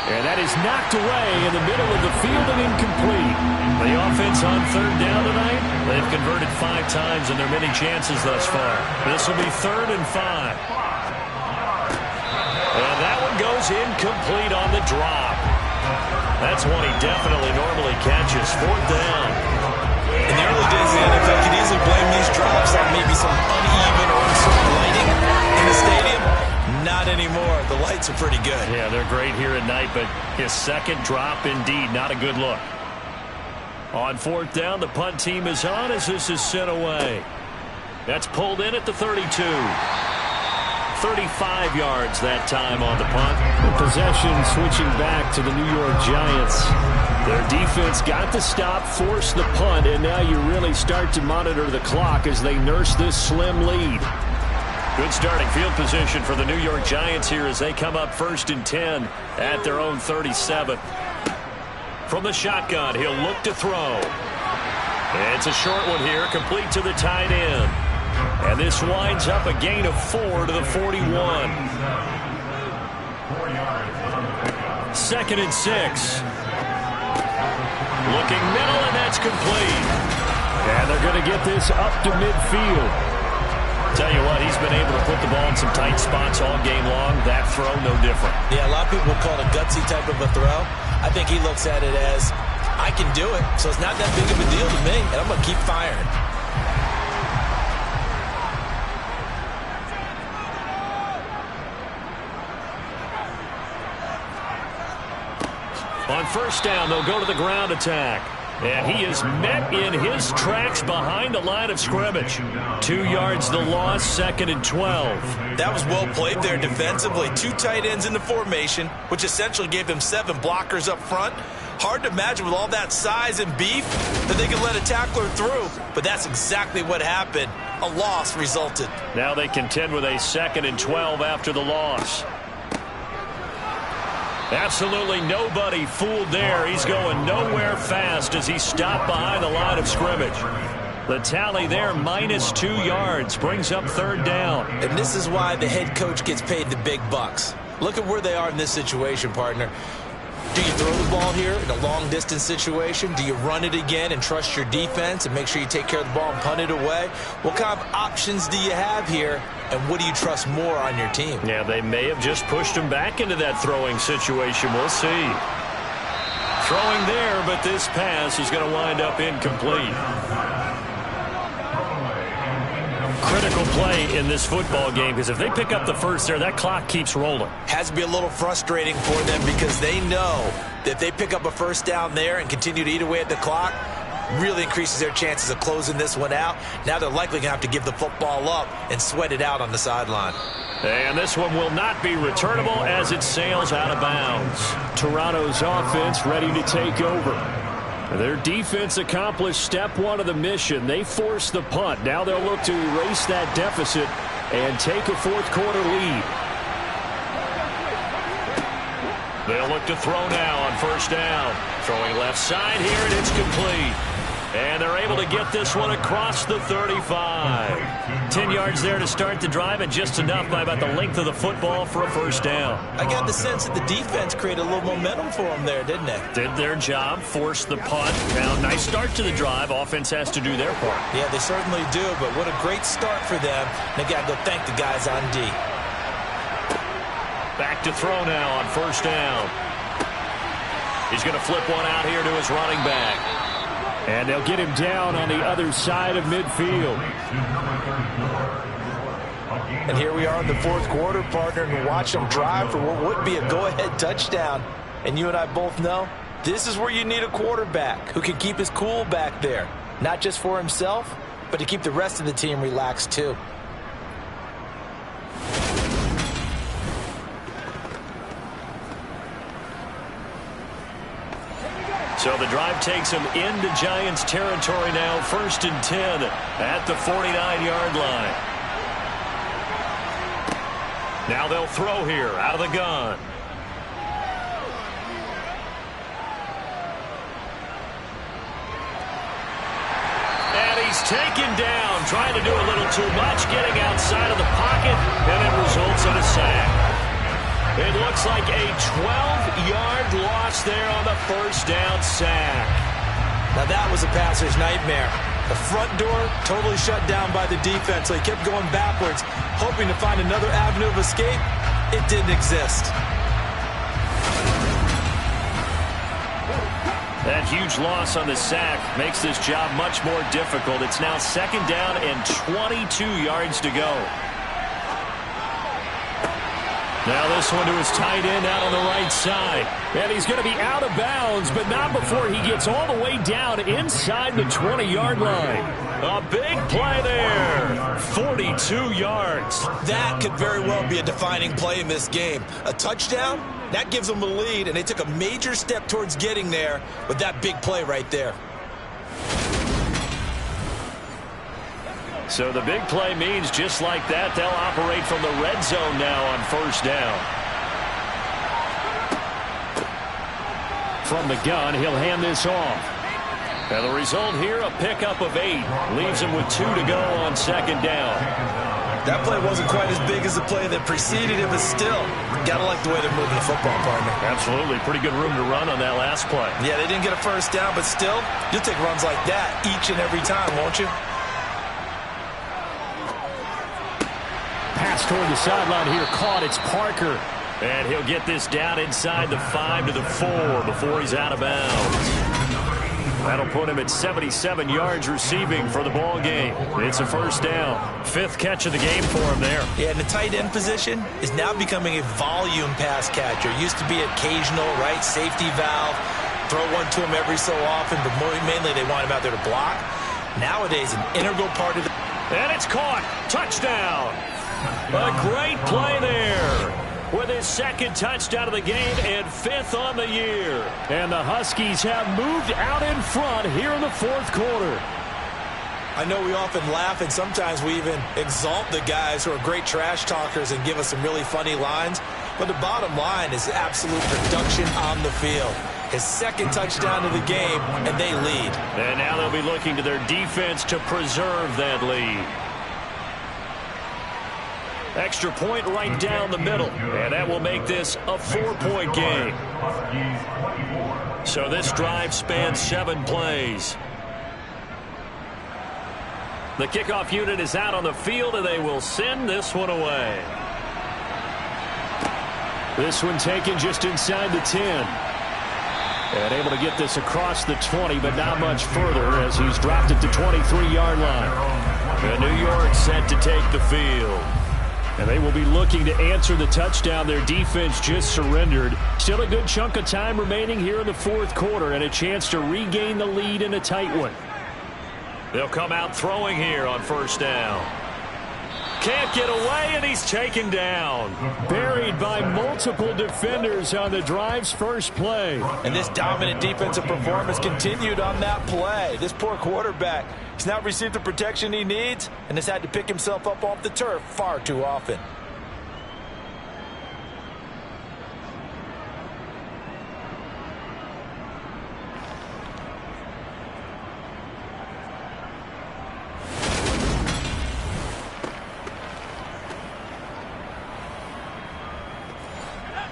And that is knocked away in the middle of the field and incomplete. The offense on 3rd down tonight, they've converted 5 times in their many chances thus far. This will be 3rd and 5. And that one goes incomplete on the drop. That's one he definitely normally catches. 4th down. In the early days of the NFL, you could easily blame these drops on maybe some uneven or uncertain lighting in the stadium. Not anymore. The lights are pretty good. Yeah, they're great here at night, but his 2nd drop, indeed, not a good look. On 4th down, the punt team is on as this is sent away. That's pulled in at the 32. 35 yards that time on the punt. The possession switching back to the New York Giants. Their defense got the stop, forced the punt, and now you really start to monitor the clock as they nurse this slim lead. Good starting field position for the New York Giants here as they come up 1st and 10 at their own 37. From the shotgun, he'll look to throw. It's a short one here, complete to the tight end. And this winds up a gain of 4 to the 41. 2nd and 6. Looking middle, and that's complete. And they're going to get this up to midfield. Tell you what, he's been able to put the ball in some tight spots all game long. That throw, no different. Yeah, a lot of people would call it a gutsy type of a throw. I think he looks at it as, I can do it, so it's not that big of a deal to me, and I'm going to keep firing. On 1st down, they'll go to the ground attack. And he is met in his tracks behind the line of scrimmage. 2 yards the loss, 2nd and 12. That was well played there defensively. 2 tight ends in the formation, which essentially gave them 7 blockers up front. Hard to imagine with all that size and beef that they could let a tackler through. But that's exactly what happened. A loss resulted. Now they contend with a 2nd and 12 after the loss. Absolutely nobody fooled there. He's going nowhere fast as he stopped behind the line of scrimmage. The tally there, -2 yards, brings up 3rd down. And this is why the head coach gets paid the big bucks. Look at where they are in this situation, partner. Do you throw the ball here in a long-distance situation? Do you run it again and trust your defense and make sure you take care of the ball and punt it away? What kind of options do you have here, and what do you trust more on your team? Yeah, they may have just pushed him back into that throwing situation. We'll see. Throwing there, but this pass is going to wind up incomplete. Critical play in this football game, because if they pick up the first there, that clock keeps rolling. Has to be a little frustrating for them because they know that if they pick up a 1st down there and continue to eat away at the clock, really increases their chances of closing this one out. Now they're likely going to have to give the football up and sweat it out on the sideline. And this one will not be returnable as it sails out of bounds. Toronto's offense ready to take over. Their defense accomplished step 1 of the mission. They forced the punt. Now they'll look to erase that deficit and take a fourth-quarter lead. They'll look to throw now on first down. Throwing left side here, and it's complete. And they're able to get this one across the 35. 10 yards there to start the drive, and just enough by about the length of the football for a first down. I got the sense that the defense created a little momentum for them there, didn't they? Did their job, forced the punt. Now, nice start to the drive. Offense has to do their part. Yeah, they certainly do, but what a great start for them. They got to go thank the guys on D. Back to throw now on first down. He's going to flip one out here to his running back. And they'll get him down on the other side of midfield. And here we are in the fourth quarter, partner, and watch them drive for what would be a go-ahead touchdown. And you and I both know this is where you need a quarterback who can keep his cool back there. Not just for himself, but to keep the rest of the team relaxed too. So the drive takes them into Giants territory now, 1st and 10 at the 49-yard line. Now they'll throw here out of the gun. And he's taken down, trying to do a little too much, getting outside of the pocket, and it results in a sack. It looks like a 12-yard loss there on the first down sack. Now that was a passer's nightmare. The front door totally shut down by the defense, so he kept going backwards, hoping to find another avenue of escape. It didn't exist. That huge loss on the sack makes this job much more difficult. It's now 2nd down and 22 yards to go. Now this one to his tight end out on the right side. And he's going to be out of bounds, but not before he gets all the way down inside the 20-yard line. A big play there. 42 yards. That could very well be a defining play in this game. A touchdown, that gives them the lead, and they took a major step towards getting there with that big play right there. So the big play means just like that, they'll operate from the red zone now on first down. From the gun, he'll hand this off. And the result here, a pickup of 8. Leaves him with 2 to go on 2nd down. That play wasn't quite as big as the play that preceded it, but still, gotta like the way they're moving the football, partner. Absolutely. Pretty good room to run on that last play. Yeah, they didn't get a first down, but still, you'll take runs like that each and every time, won't you? Pass toward the sideline here, caught. It's Parker. And he'll get this down inside the 5 to the 4 before he's out of bounds. That'll put him at 77 yards receiving for the ball game. It's a first down. 5th catch of the game for him there. Yeah, and the tight end position is now becoming a volume pass catcher. Used to be occasional, right, safety valve. Throw one to him every so often, but mainly they want him out there to block. Nowadays, an integral part of the... And it's caught. Touchdown. A great play there with his 2nd touchdown of the game and 5th on the year. And the Huskies have moved out in front here in the 4th quarter. I know we often laugh and sometimes we even exalt the guys who are great trash talkers and give us some really funny lines. But the bottom line is absolute production on the field. His 2nd touchdown of the game, and they lead. And now they'll be looking to their defense to preserve that lead. Extra point right down the middle, and that will make this a 4-point game. So this drive spans 7 plays. The kickoff unit is out on the field, and they will send this one away. This one taken just inside the 10. And able to get this across the 20, but not much further as he's dropped it to 23-yard line. And New York set to take the field. And they will be looking to answer the touchdown their defense just surrendered. Still a good chunk of time remaining here in the 4th quarter and a chance to regain the lead in a tight one. They'll come out throwing here on first down. Can't get away, and he's taken down. Buried by multiple defenders on the drive's first play. And this dominant defensive performance continued on that play. This poor quarterback, he's not received the protection he needs and has had to pick himself up off the turf far too often.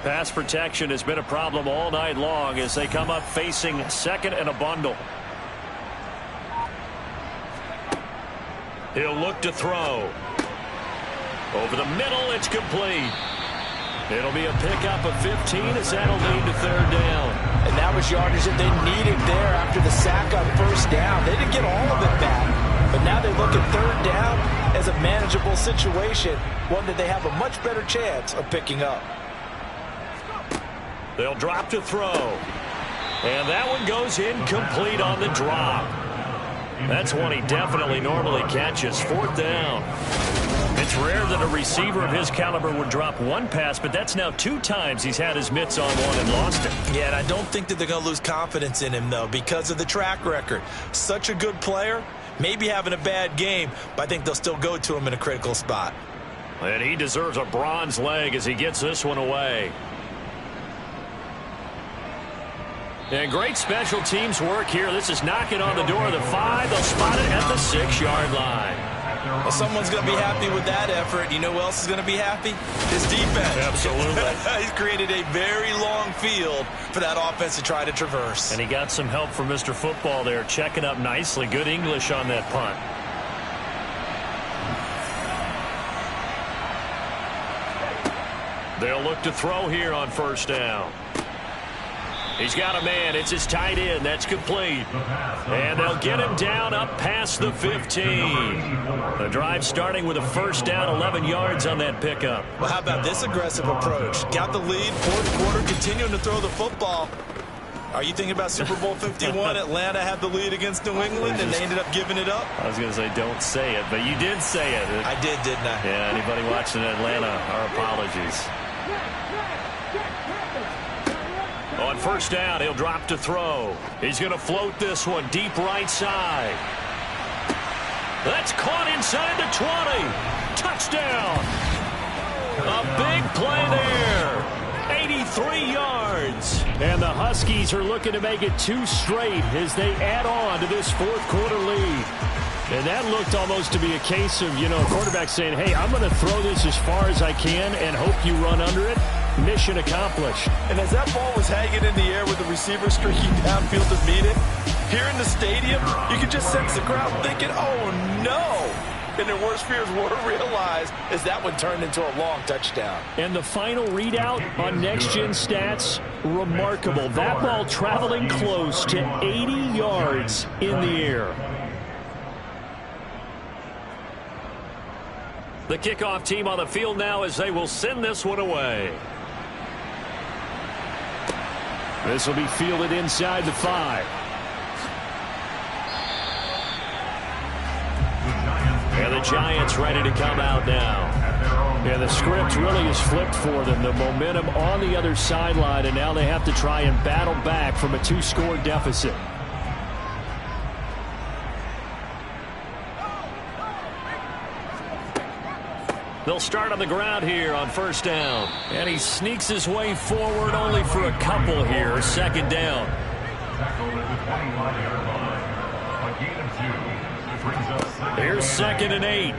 Pass protection has been a problem all night long as they come up facing second and a bundle. He'll look to throw. Over the middle, it's complete. It'll be a pickup of 15 as that'll lead to third down. And that was yardage that they needed there after the sack on first down. They didn't get all of it back, but now they look at third down as a manageable situation, one that they have a much better chance of picking up. They'll drop to throw. And that one goes incomplete on the drop. That's one he definitely normally catches. Fourth down. It's rare that a receiver of his caliber would drop one pass, but that's now 2 times he's had his mitts on one and lost it. Yeah, and I don't think that they're going to lose confidence in him, though, because of the track record. Such a good player, maybe having a bad game, but I think they'll still go to him in a critical spot. And he deserves a bronze leg as he gets this one away. And great special teams work here. This is knocking on the door of the 5. They'll spot it at the 6-yard line. Well, someone's going to be happy with that effort. You know who else is going to be happy? His defense. Absolutely. He's created a very long field for that offense to try to traverse. And he got some help from Mr. Football there, checking up nicely. Good English on that punt. They'll look to throw here on first down. He's got a man. It's his tight end. That's complete. And they'll get him down up past the 15. The drive starting with a first down, 11 yards on that pickup. Well, how about this aggressive approach? Got the lead, fourth quarter, continuing to throw the football. Are you thinking about Super Bowl 51? Atlanta had the lead against New England, and they ended up giving it up? I was going to say don't say it, but you did say it. I did, didn't I? Yeah, anybody watching Atlanta, our apologies. On first down, he'll drop to throw. He's going to float this one deep right side. That's caught inside the 20. Touchdown. A big play there. 83 yards. And the Huskies are looking to make it 2 straight as they add on to this fourth quarter lead. And that looked almost to be a case of, a quarterback saying, hey, I'm going to throw this as far as I can and hope you run under it. Mission accomplished. And as that ball was hanging in the air with the receiver streaking downfield to meet it, here in the stadium, you could just sense the crowd thinking, oh, no. And their worst fears were realized as that one turned into a long touchdown. And the final readout on Next Gen Stats, remarkable. That ball traveling close to 80 yards in the air. The kickoff team on the field now as they will send this one away. This will be fielded inside the 5. And the Giants ready to come out now. And the script really is flipped for them. The momentum on the other sideline, and now they have to try and battle back from a 2-score deficit. They'll start on the ground here on first down. And he sneaks his way forward only for a couple here. Second down. Here's 2nd and 8.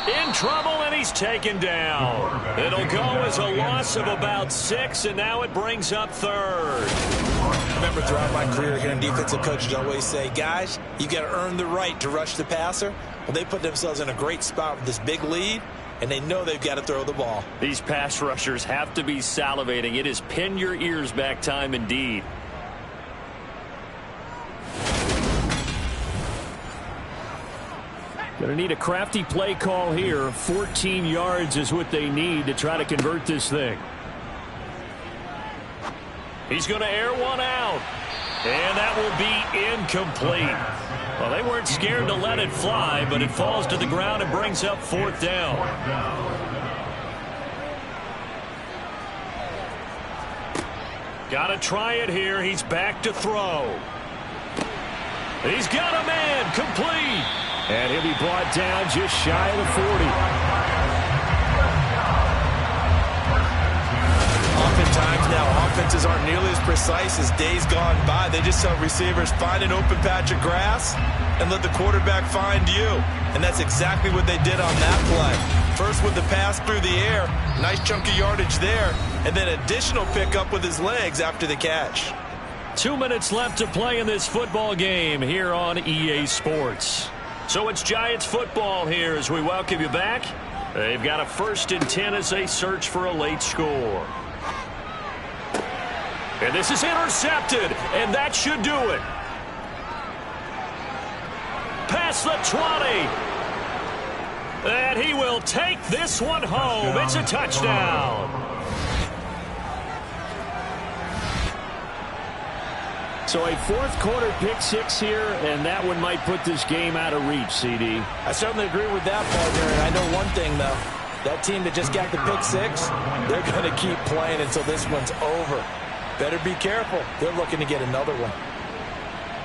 In trouble, and he's taken down. It'll go as a loss of about 6, and now it brings up 3rd. I remember throughout my career hearing defensive coaches always say, guys, you got to earn the right to rush the passer. Well, they put themselves in a great spot with this big lead, and they know they've got to throw the ball. These pass rushers have to be salivating. It is pin your ears back time indeed. Going to need a crafty play call here. 14 yards is what they need to try to convert this thing. He's going to air one out. And that will be incomplete. Well, they weren't scared to let it fly, but it falls to the ground and brings up 4th down. Got to try it here. He's back to throw. He's got a man, complete. And he'll be brought down just shy of the 40. Oftentimes now, offenses aren't nearly as precise as days gone by. They just tell receivers, find an open patch of grass and let the quarterback find you. And that's exactly what they did on that play. First with the pass through the air, nice chunk of yardage there, and then additional pickup with his legs after the catch. 2 minutes left to play in this football game here on EA Sports. So it's Giants football here as we welcome you back. They've got a 1st and 10 as they search for a late score. And this is intercepted, and that should do it. Past the 20. And he will take this one home. It's a touchdown. So a 4th quarter pick 6 here, and that one might put this game out of reach, CD. I certainly agree with that, partner. And I know one thing, though. That team that just got the pick 6, they're going to keep playing until this one's over. Better be careful. They're looking to get another one.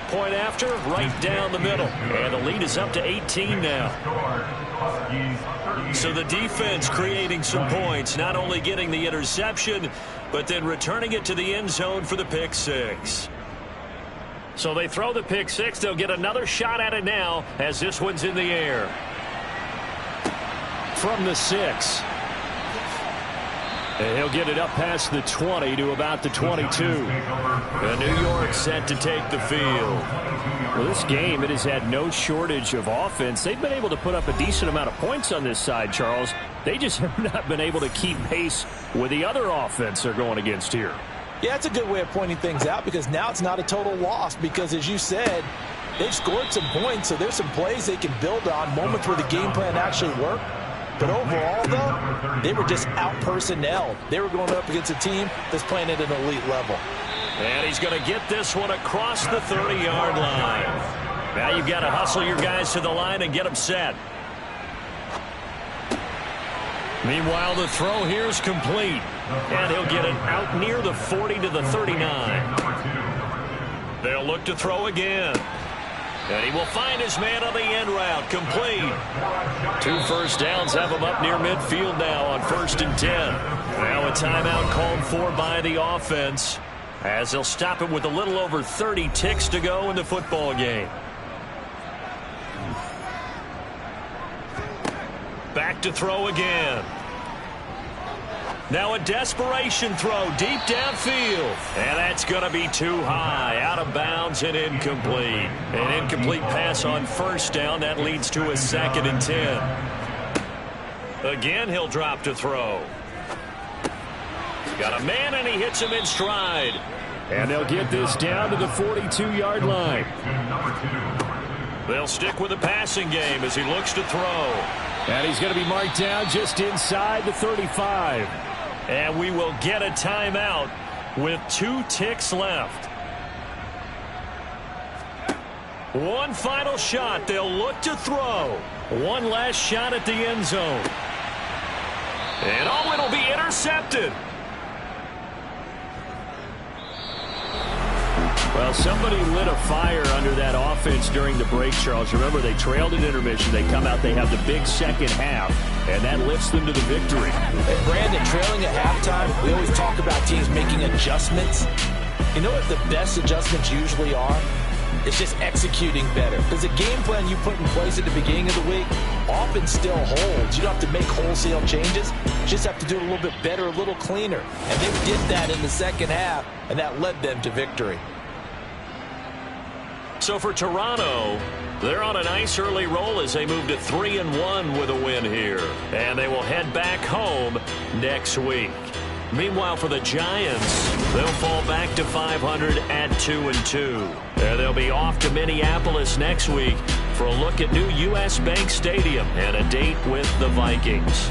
Point after, right down the middle. And the lead is up to 18 now. So the defense creating some points, not only getting the interception, but then returning it to the end zone for the pick 6. So they throw the pick 6. They'll get another shot at it now as this one's in the air. From the 6. And he'll get it up past the 20 to about the 22. And New York set to take the field. Well, this game, it has had no shortage of offense. They've been able to put up a decent amount of points on this side, Charles. They just have not been able to keep pace with the other offense they're going against here. Yeah, that's a good way of pointing things out because now it's not a total loss because, as you said, they've scored some points, so there's some plays they can build on, moments where the game plan actually worked. But overall, though, they were just out-personnel. They were going up against a team that's playing at an elite level. And he's going to get this one across the 30-yard line. Now you've got to hustle your guys to the line and get them set. Meanwhile, the throw here is complete. And he'll get it out near the 40 to the 39. They'll look to throw again. And he will find his man on the end route. Complete. 2 first downs have him up near midfield now on 1st and 10. Now a timeout called for by the offense as they'll stop it with a little over 30 ticks to go in the football game. Back to throw again. Now a desperation throw deep downfield. And that's going to be too high. Out of bounds and incomplete. An incomplete pass on 1st down. That leads to a 2nd and 10. Again, he'll drop to throw. Got a man, and he hits him in stride. And they'll get this down to the 42-yard line. They'll stick with the passing game as he looks to throw. And he's going to be marked down just inside the 35. And we will get a timeout with 2 ticks left. One final shot. They'll look to throw. One last shot at the end zone. And oh, it'll be intercepted. Well, somebody lit a fire under that offense during the break, Charles. Remember, they trailed at intermission. They come out, they have the big second half, and that lifts them to the victory. Hey, Brandon, trailing at halftime, we always talk about teams making adjustments. You know what the best adjustments usually are? It's just executing better. Because the game plan you put in place at the beginning of the week often still holds. You don't have to make wholesale changes. You just have to do it a little bit better, a little cleaner. And they did that in the second half, and that led them to victory. So for Toronto, they're on a nice early roll as they move to 3-1 with a win here. And they will head back home next week. Meanwhile, for the Giants, they'll fall back to 500 at 2-2. And they'll be off to Minneapolis next week for a look at new U.S. Bank Stadium and a date with the Vikings.